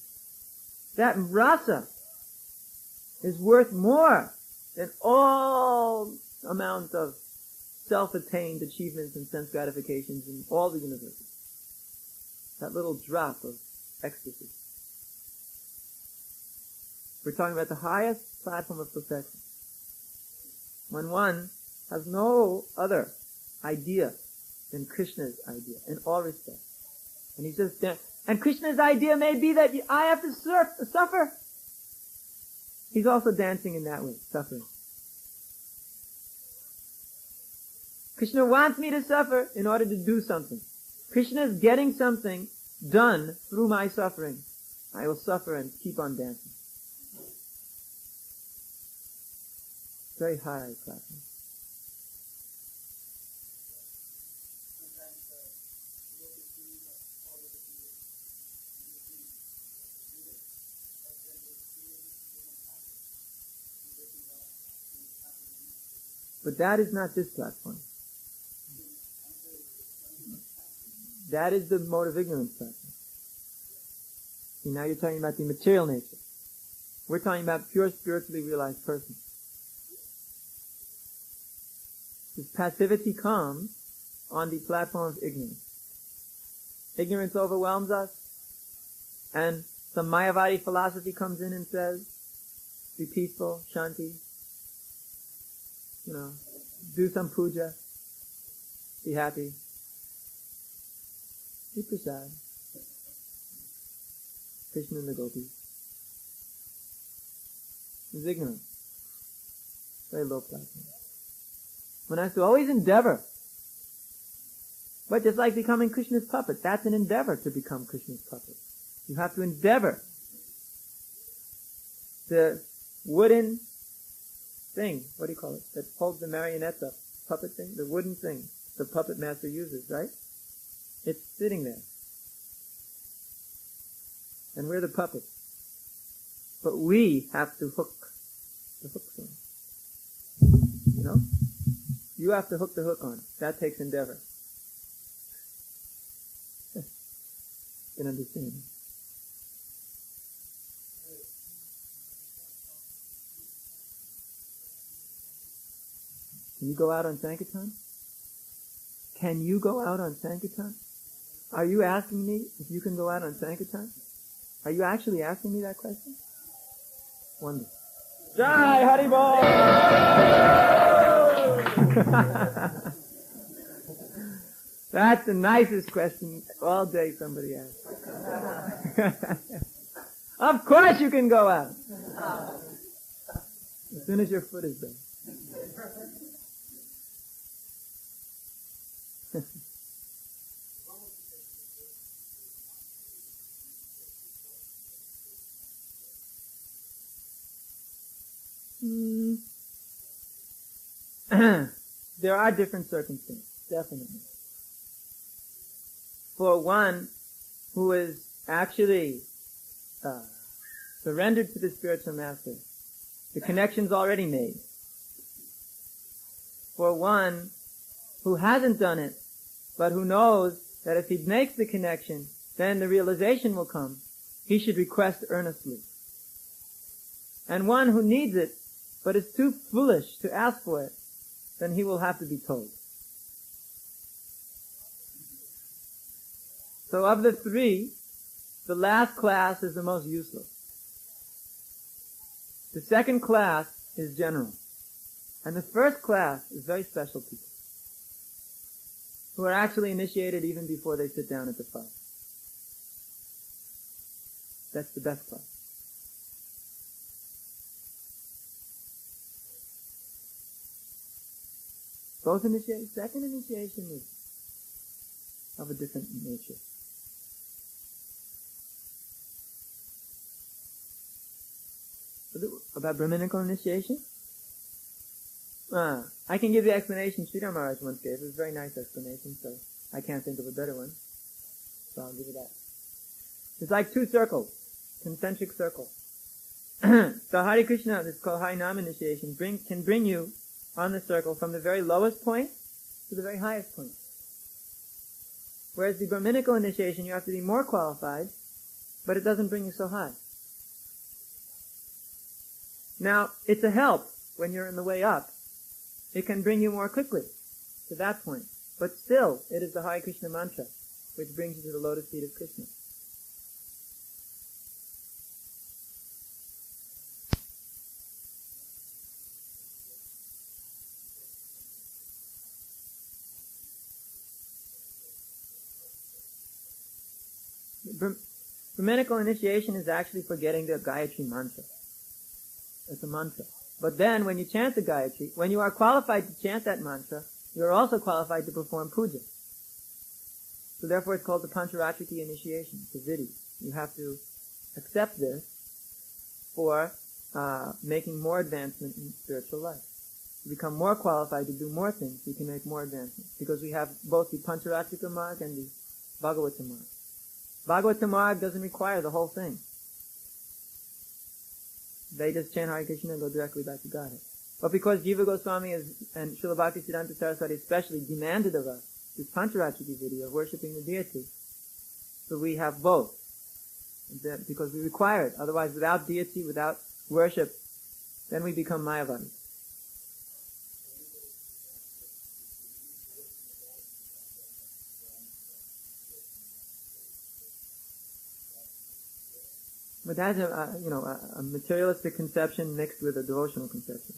that rasa is worth more than all amount of self-attained achievements and sense gratifications in all the universes. That little drop of ecstasy. We're talking about the highest platform of perfection. When one has no other idea than Krishna's idea in all respects. And he says, and Krishna's idea may be that I have to suffer. He's also dancing in that way, suffering. Krishna wants me to suffer in order to do something. Krishna is getting something done through my suffering. I will suffer and keep on dancing. Very high platform. But that is not this platform. That is the mode of ignorance platform. See, now you're talking about the material nature. We're talking about pure spiritually realized person. This passivity comes on the platform of ignorance. Ignorance overwhelms us, and some Mayavadi philosophy comes in and says, be peaceful, shanti, do some puja, be happy, be prasad, Krishna and the gopis. It's ignorance. Very low platform. One has to always endeavor. But just like becoming Krishna's puppet, that's an endeavor to become Krishna's puppet. You have to endeavor. The wooden thing, what do you call it, that holds the marionette up, puppet thing, the wooden thing the puppet master uses, right? It's sitting there. And we're the puppet. But we have to hook the hook thing. You have to hook the hook on. That takes endeavor. Can understand. Can you go out on Sankirtan? Can you go out on Sankirtan? Are you asking me if you can go out on Sankirtan? Are you actually asking me that question? Wonderful. Jai Haribol! That's the nicest question all day somebody asks. Of course you can go out. As soon as your foot is there. There are different circumstances, definitely. For one who is actually surrendered to the spiritual master, the connection's already made. For one who hasn't done it, but who knows that if he makes the connection, then the realization will come, he should request earnestly. And one who needs it, but is too foolish to ask for it, then he will have to be told. So of the three, the last class is the most useless. The second class is general. And the first class is very special people, who are actually initiated even before they sit down at the fire. That's the best class. Both initiation, second initiation is of a different nature. About Brahminical initiation? I can give the explanation Sridhar Maharaj once gave. It was a very nice explanation, so I can't think of a better one. So I'll give you that. It's like two circles, concentric circles. So Hare Krishna, this is called Harinam initiation, can bring you on the circle from the very lowest point to the very highest point. Whereas the Brahminical initiation, you have to be more qualified, but it doesn't bring you so high. Now, it's a help when you're in the way up. It can bring you more quickly to that point. But still, it is the Hare Krishna mantra, which brings you to the lotus feet of Krishna. Brahminical initiation is actually forgetting the Gayatri mantra. It's a mantra. But then, when you chant the Gayatri, when you are qualified to chant that mantra, you are also qualified to perform puja. So therefore it's called the Pancharatriki initiation, the Vedic. You have to accept this for making more advancement in spiritual life. To become more qualified to do more things, you can make more advancement. Because we have both the Pancharatrika marg and the Bhagavata marg. Bhagavata marg doesn't require the whole thing. They just chant Hare Krishna and go directly back to Godhead. But because Jiva Goswami and Srila Bhaktisiddhanta Saraswati especially demanded of us this Pancharatriki video of worshipping the deity, so we have both. Because we require it. Otherwise, without deity, without worship, then we become Mayavadis. But that's a materialistic conception mixed with a devotional conception.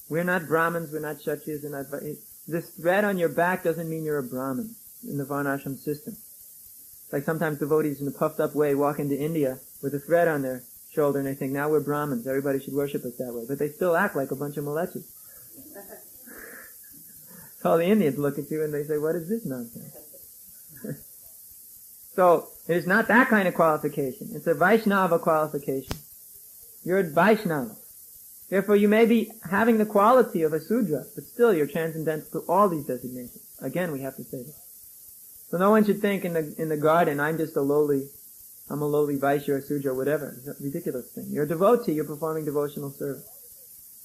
We're not Brahmins, we're not Kshatriyas, we're not... This thread on your back doesn't mean you're a Brahmin in the Varnashram system. Like sometimes devotees in a puffed up way walk into India with a thread on their shoulder and they think, now we're Brahmins, everybody should worship us that way. But they still act like a bunch of malechis. So all the Indians look at you and they say, what is this nonsense? So, it is not that kind of qualification. It's a Vaishnava qualification. You're a Vaishnava. Therefore, you may be having the quality of a Sudra, but still you're transcendental to all these designations. Again, we have to say this. So no one should think in the garden, I'm a lowly Vaishya or Sudra or whatever. It's a ridiculous thing. You're a devotee, you're performing devotional service.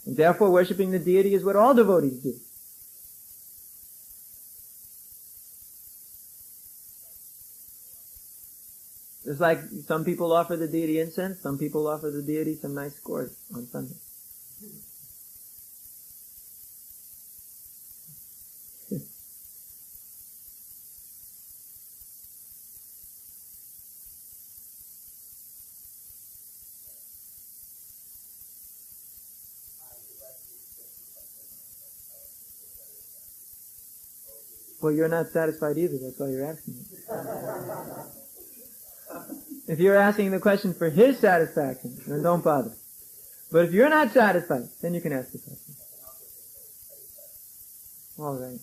And therefore, worshipping the deity is what all devotees do. Just like some people offer the deity incense, some people offer the deity some nice scores on Sunday. Well, you're not satisfied either, that's why you're asking it. If you're asking the question for his satisfaction, then don't bother. But if you're not satisfied, then you can ask the question. All right.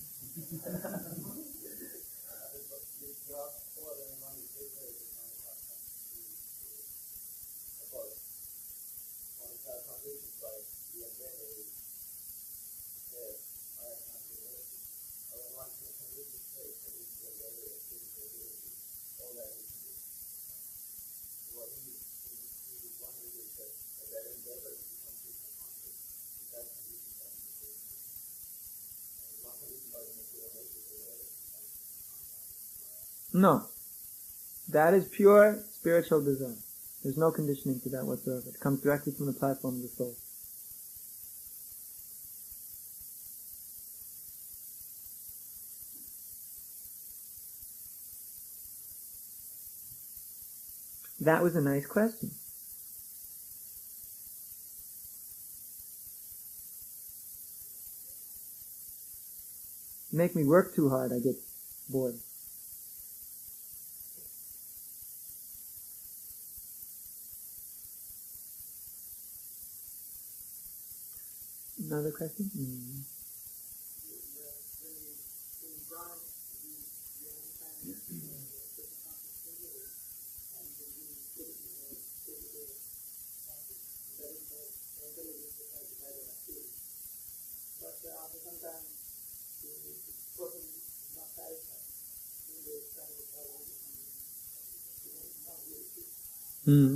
No. That is pure spiritual desire. There's no conditioning to that whatsoever. It comes directly from the platform of the soul. That was a nice question. You make me work too hard, I get bored. Another question?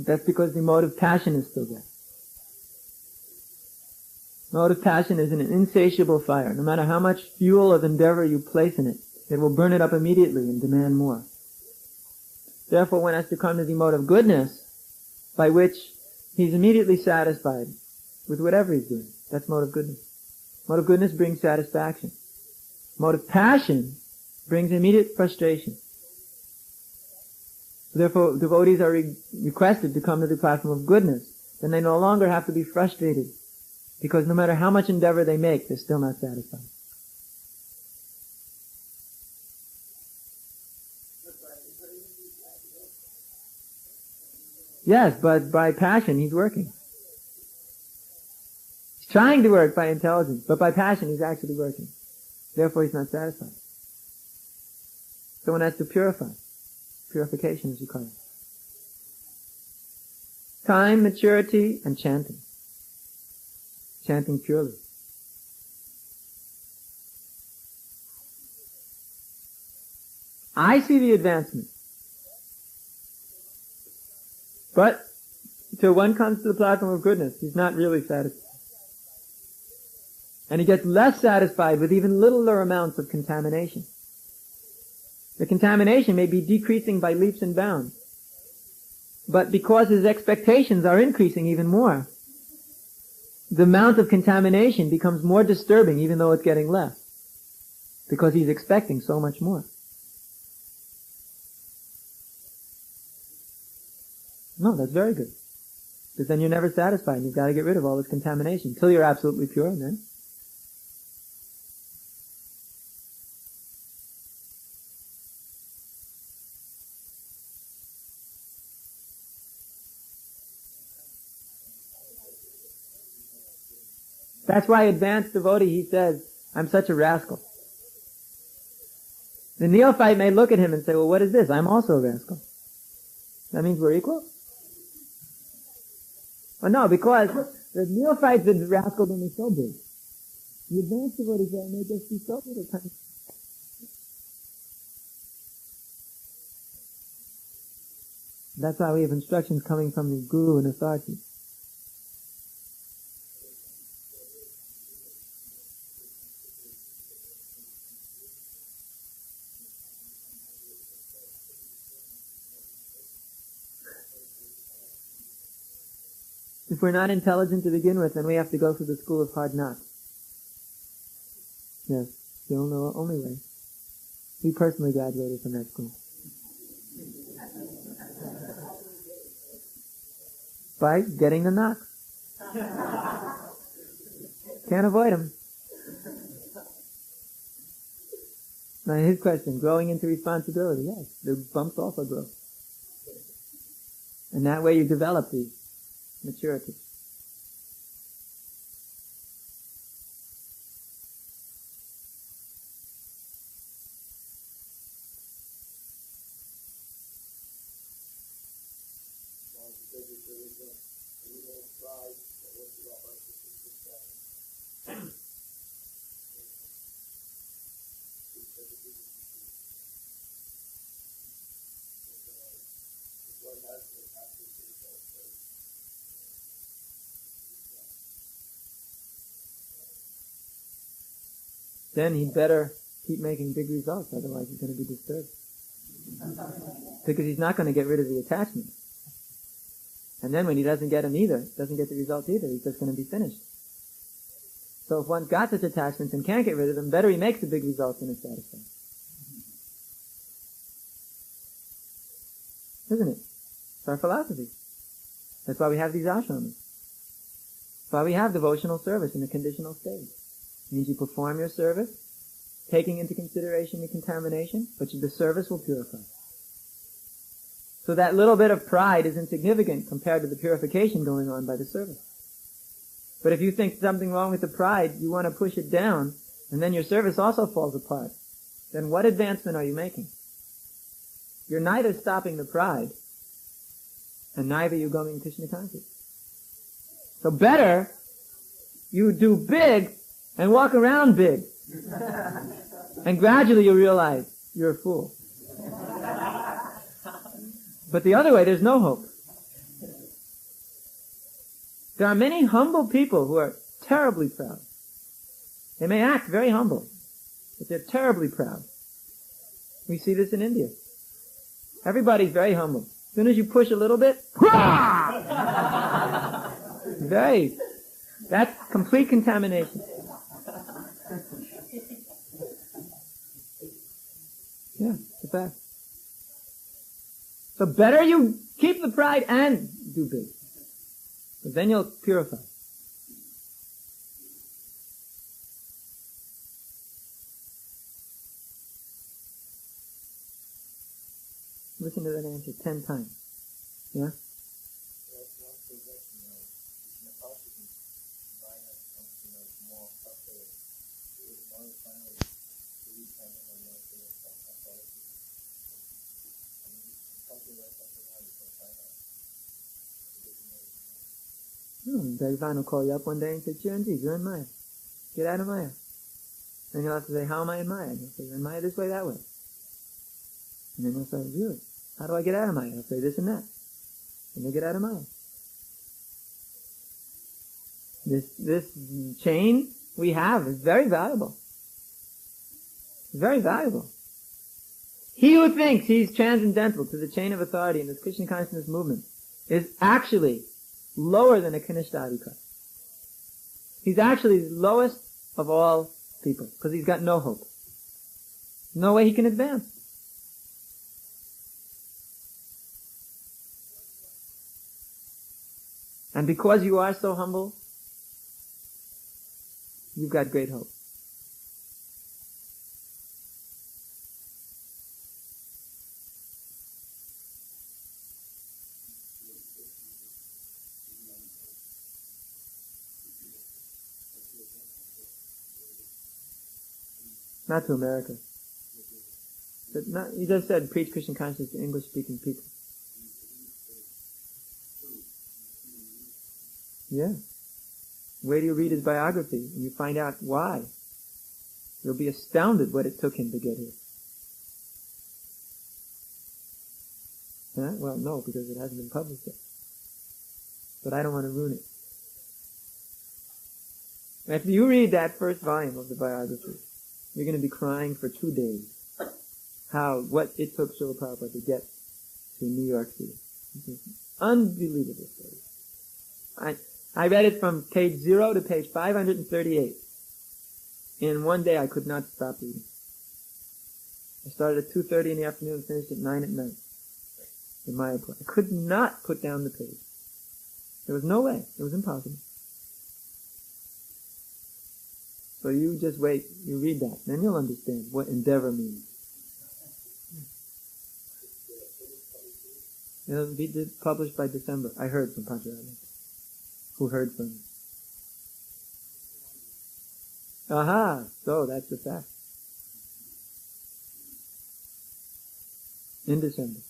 That's because the mode of passion is still there. Mode of passion is an insatiable fire. No matter how much fuel of endeavor you place in it, it will burn it up immediately and demand more. Therefore, one has to come to the mode of goodness, by which he's immediately satisfied with whatever he's doing. That's mode of goodness. Mode of goodness brings satisfaction. Mode of passion brings immediate frustration. Therefore, devotees are requested to come to the platform of goodness. Then they no longer have to be frustrated, because no matter how much endeavor they make, they're still not satisfied. Yes, but by passion he's working. He's trying to work by intelligence, but by passion he's actually working. Therefore he's not satisfied. So one has to purify. Purification, as you call it. Time, maturity, and chanting. Chanting purely. I see the advancement. But till one comes to the platform of goodness, he's not really satisfied. And he gets less satisfied with even littler amounts of contamination. The contamination may be decreasing by leaps and bounds. But because his expectations are increasing even more, the amount of contamination becomes more disturbing even though it's getting less. Because he's expecting so much more. No, that's very good. Because then you're never satisfied. You've got to get rid of all this contamination until you're absolutely pure, and then that's why advanced devotee, he says, I'm such a rascal. The neophyte may look at him and say, well, what is this? I'm also a rascal. That means we're equal? Well, no, because the neophyte's a rascal when he's so big. The advanced devotee may just be so little tiny. That's why we have instructions coming from the guru and authority. If we're not intelligent to begin with, then we have to go through the school of hard knocks. Yes, the only way. We personally graduated from that school. By getting the knocks. Can't avoid them. Now his question, growing into responsibility, yes, the bumps also grow. And that way you develop the maturity. Then he'd better keep making big results, otherwise he's going to be disturbed. Because he's not going to get rid of the attachment. And then when he doesn't get them either, doesn't get the results either, he's just going to be finished. So if one's got such attachments and can't get rid of them, better he makes the big results than is satisfied. Isn't it? It's our philosophy. That's why we have these ashrams. That's why we have devotional service in a conditional state. It means you perform your service, taking into consideration the contamination, but the service will purify. So that little bit of pride is insignificant compared to the purification going on by the service. But if you think something wrong with the pride, you want to push it down, and then your service also falls apart, then what advancement are you making? You're neither stopping the pride, and neither you going Krishna conscious. So better you do big and walk around big. And gradually you realize you're a fool. But the other way, there's no hope. There are many humble people who are terribly proud. They may act very humble, but they're terribly proud. We see this in India. Everybody's very humble. As soon as you push a little bit, that's complete contamination. Yeah, it's a fact. So better you keep the pride and do big. But then you'll purify. Listen to that answer 10 times. Yeah? Devotee will call you up one day and say, Chiranjeev, you're in Maya. Get out of Maya. And you'll have to say, how am I in Maya? And he'll say, you're in Maya this way, that way. And then you'll say, really? How do I get out of Maya? He'll say this and that. And you'll get out of Maya. This chain we have is very valuable. Very valuable. He who thinks he's transcendental to the chain of authority in this Krishna consciousness movement is actually lower than a Kanishta. He's actually the lowest of all people, because he's got no hope. No way he can advance. And because you are so humble, you've got great hope. Not to America. But not, you just said preach Christian consciousness to English-speaking people. Yeah. Wait till you read his biography and you find out why. You'll be astounded what it took him to get here. Huh? Well, no, because it hasn't been published yet. But I don't want to ruin it. After you read that first volume of the biography, you're going to be crying for 2 days. What it took Srila Prabhupada to get to New York City. Unbelievable story. I read it from page 0 to page 538. In one day I could not stop reading. I started at 2:30 in the afternoon and finished at 9 at night. In Mayapur. I could not put down the page. There was no way. It was impossible. So you just wait, you read that, then you'll understand what endeavor means. It'll be published by December. I heard from Pancharatna. Who heard from me? Aha! So that's the fact. In December.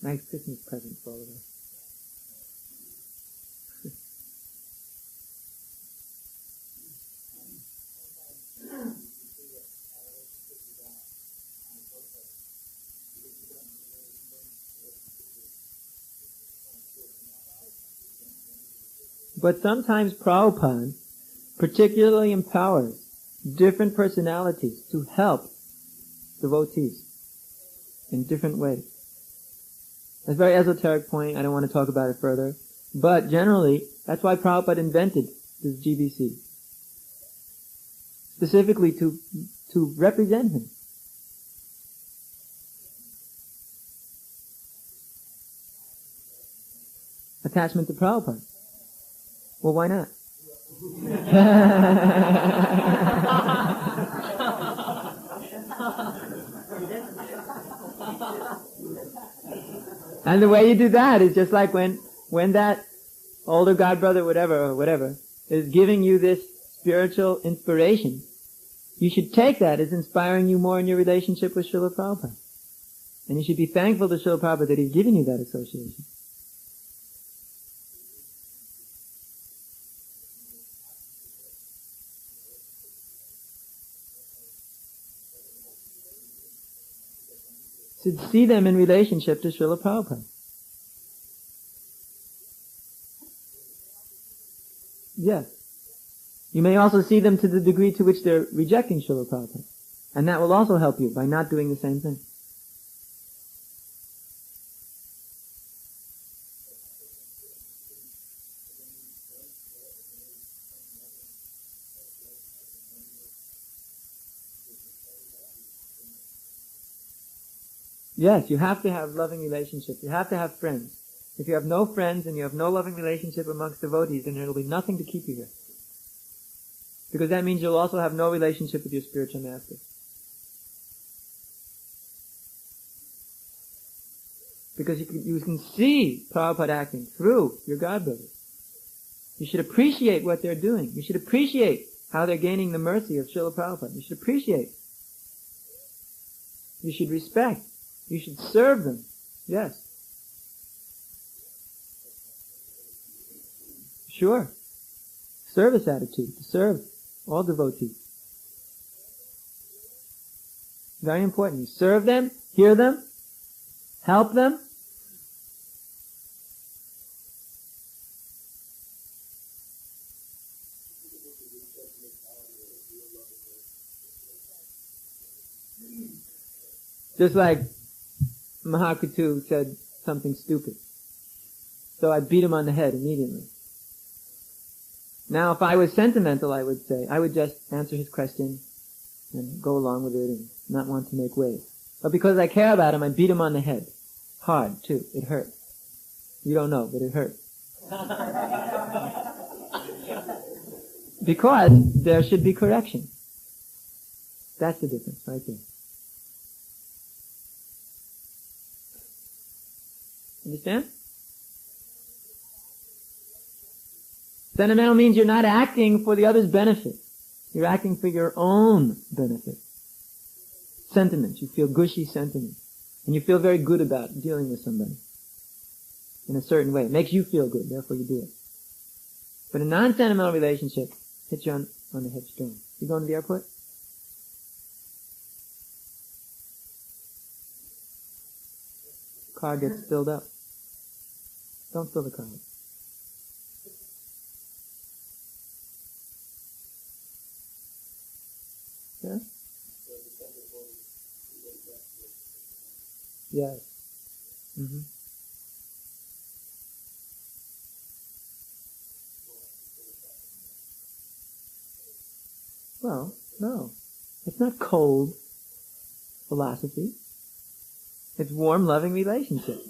Nice Christmas present for all of us. But sometimes Prabhupada particularly empowers different personalities to help devotees in different ways. That's a very esoteric point. I don't want to talk about it further. But generally, that's why Prabhupada invented this GBC. Specifically to represent him. Attachment to Prabhupada. Well, why not? And the way you do that is just like when that older god brother, whatever, is giving you this spiritual inspiration, you should take that as inspiring you more in your relationship with Srila Prabhupada. And you should be thankful to Srila Prabhupada that he's given you that association. To see them in relationship to Srila Prabhupada. Yes. You may also see them to the degree to which they're rejecting Srila Prabhupada. And that will also help you by not doing the same thing. Yes, you have to have loving relationships. You have to have friends. If you have no friends and you have no loving relationship amongst devotees, then there will be nothing to keep you here. Because that means you'll also have no relationship with your spiritual master. Because you can see Prabhupada acting through your godbrothers. You should appreciate what they're doing. You should appreciate how they're gaining the mercy of Srila Prabhupada. You should appreciate. You should respect. You should serve them. Yes. Sure. Service attitude. To serve all devotees. Very important. You serve them, hear them, help them. Just like Mahakutu said something stupid. So I beat him on the head immediately. Now if I was sentimental, I would just answer his question and go along with it and not want to make waves. But because I care about him, I beat him on the head. Hard, too. It hurt. You don't know, but it hurt. Because there should be correction. That's the difference right there. Understand? Sentimental means you're not acting for the other's benefit. You're acting for your own benefit. Sentiment. You feel gushy sentiment. And you feel very good about dealing with somebody. In a certain way. It makes you feel good, therefore you do it. But a non-sentimental relationship hits you on the head strong. You going to the airport? Car gets filled up. Don't fill the car up. Yeah? Yes. Mm-hmm. Well, no. It's not cold philosophy. It's warm, loving relationship.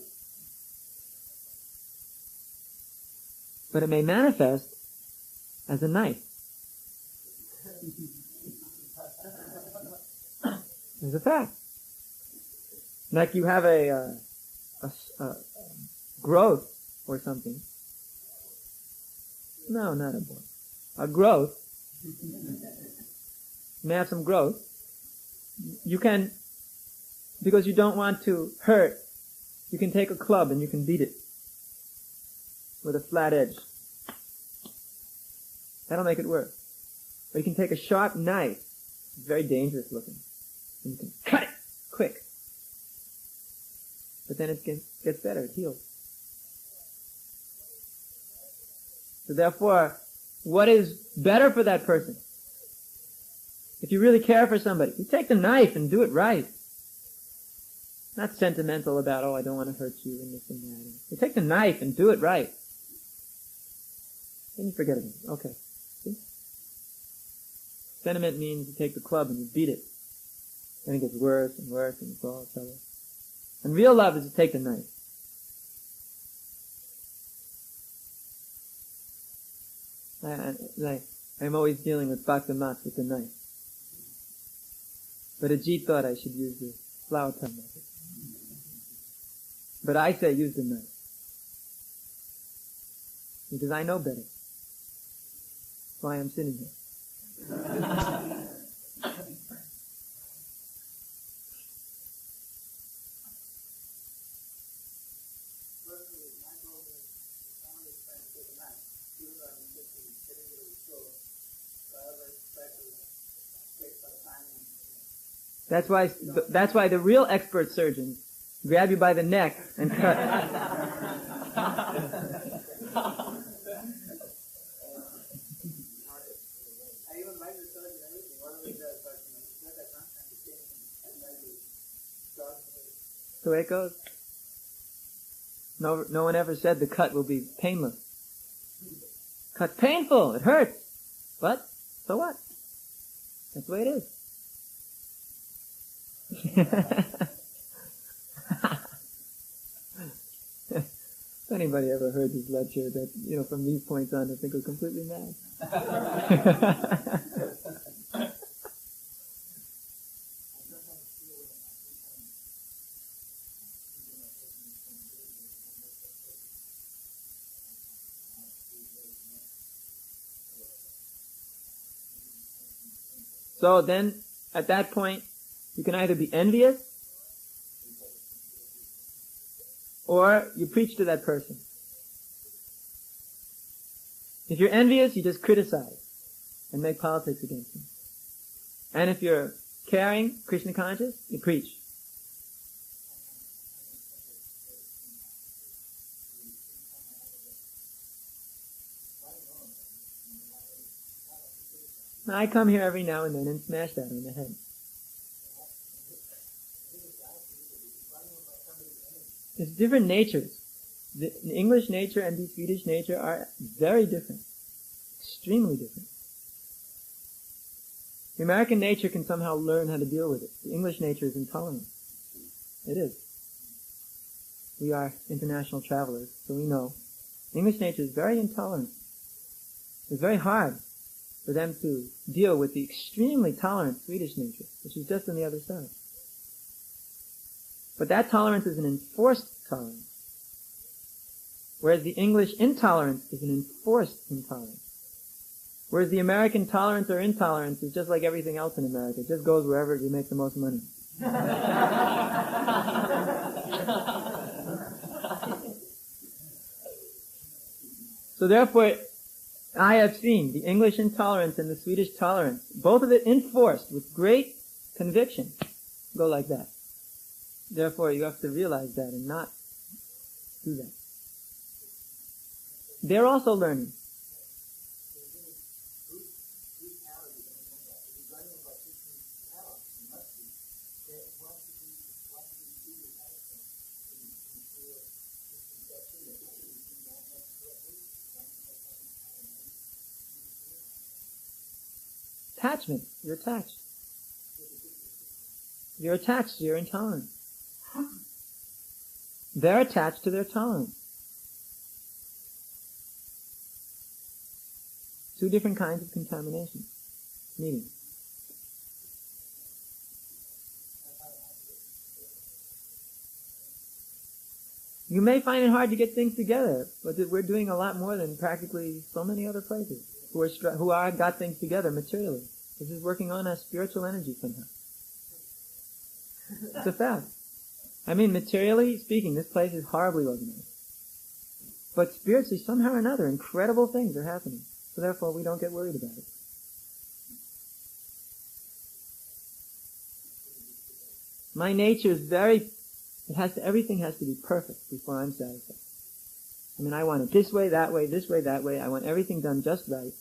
But it may manifest as a knife. It's a fact. Like you have a growth or something. No, not a boy. A growth. You may have some growth. You can, because you don't want to hurt, you can take a club and you can beat it with a flat edge. That'll make it work. Or you can take a sharp knife, it's very dangerous looking, and you can cut it quick. But then it gets better, it heals. So therefore, what is better for that person? If you really care for somebody, you take the knife and do it right. Not sentimental about, oh, I don't want to hurt you and this and that. You take the knife and do it right. Then you forget it. Okay. See? Sentiment means you take the club and you beat it. Then it gets worse and worse and it's all trouble. And real love is to take the knife. I'm always dealing with Bhakta Mats with the knife. But Ajit thought I should use the flower pot method. But I say use the knife. Because I know better. That's why I'm sitting here. That's why the real expert surgeons grab you by the neck and cut. So it goes. No one ever said the cut will be painless. Cut's painful, it hurts. But, so what? That's the way it is. If anybody ever heard this lecture, that, from these points on, I think we're completely mad. So then, at that point, you can either be envious, or you preach to that person. If you're envious, you just criticize and make politics against them. And if you're caring, Krishna conscious, you preach. Now, I come here every now and then and smash that on the head. There's different natures. The English nature and the Swedish nature are very different. Extremely different. The American nature can somehow learn how to deal with it. The English nature is intolerant. It is. We are international travelers, so we know. The English nature is very intolerant. It's very hard for them to deal with the extremely tolerant Swedish nature, which is just on the other side. But that tolerance is an enforced tolerance. Whereas the English intolerance is an enforced intolerance. Whereas the American tolerance or intolerance is just like everything else in America. It just goes wherever you make the most money. So therefore, I have seen the English intolerance and the Swedish tolerance, both of it enforced with great conviction, go like that. Therefore, you have to realize that and not do that. They're also learning. Attachment. You're attached. You're attached to your intolerance. They're attached to their tolerance. Two different kinds of contamination meeting. You may find it hard to get things together, but we're doing a lot more than practically so many other places who are got things together materially. This is working on our spiritual energy somehow. It's a fact. I mean, materially speaking, this place is horribly organized. But spiritually, somehow or another, incredible things are happening. So therefore, we don't get worried about it. My nature is everything has to be perfect before I'm satisfied. I mean, I want it this way, that way, this way, that way. I want everything done just right.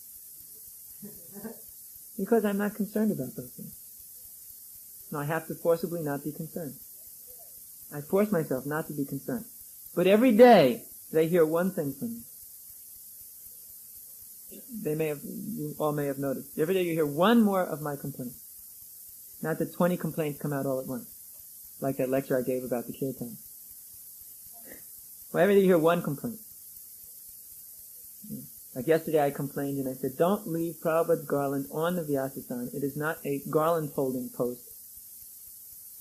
Because I'm not concerned about those things. No, I have to forcibly not be concerned. I force myself not to be concerned. But every day, they hear one thing from me. You all may have noticed. Every day you hear one more of my complaints. Not that 20 complaints come out all at once. Like that lecture I gave about the kirtan. Well, every day you hear one complaint. Like yesterday I complained and I said, don't leave Prabhupada's garland on the Vyasasan. It is not a garland holding post.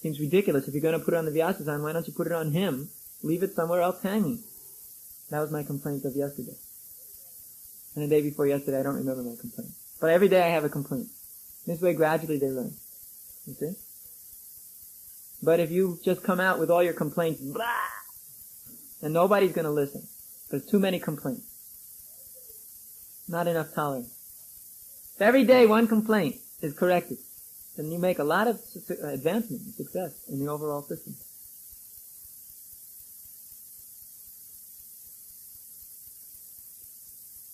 Seems ridiculous. If you're going to put it on the Vyasasan, why don't you put it on him? Leave it somewhere else hanging. That was my complaint of yesterday. And the day before yesterday, I don't remember my complaint. But every day I have a complaint. This way gradually they learn. You see? But if you just come out with all your complaints, blah, and nobody's going to listen. There's too many complaints. Not enough tolerance. If every day one complaint is corrected, then you make a lot of advancement and success in the overall system.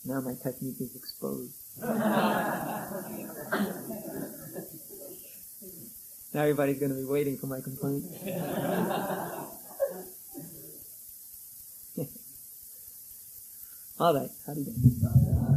Now my technique is exposed. Now everybody's going to be waiting for my complaint. All right, how do you do?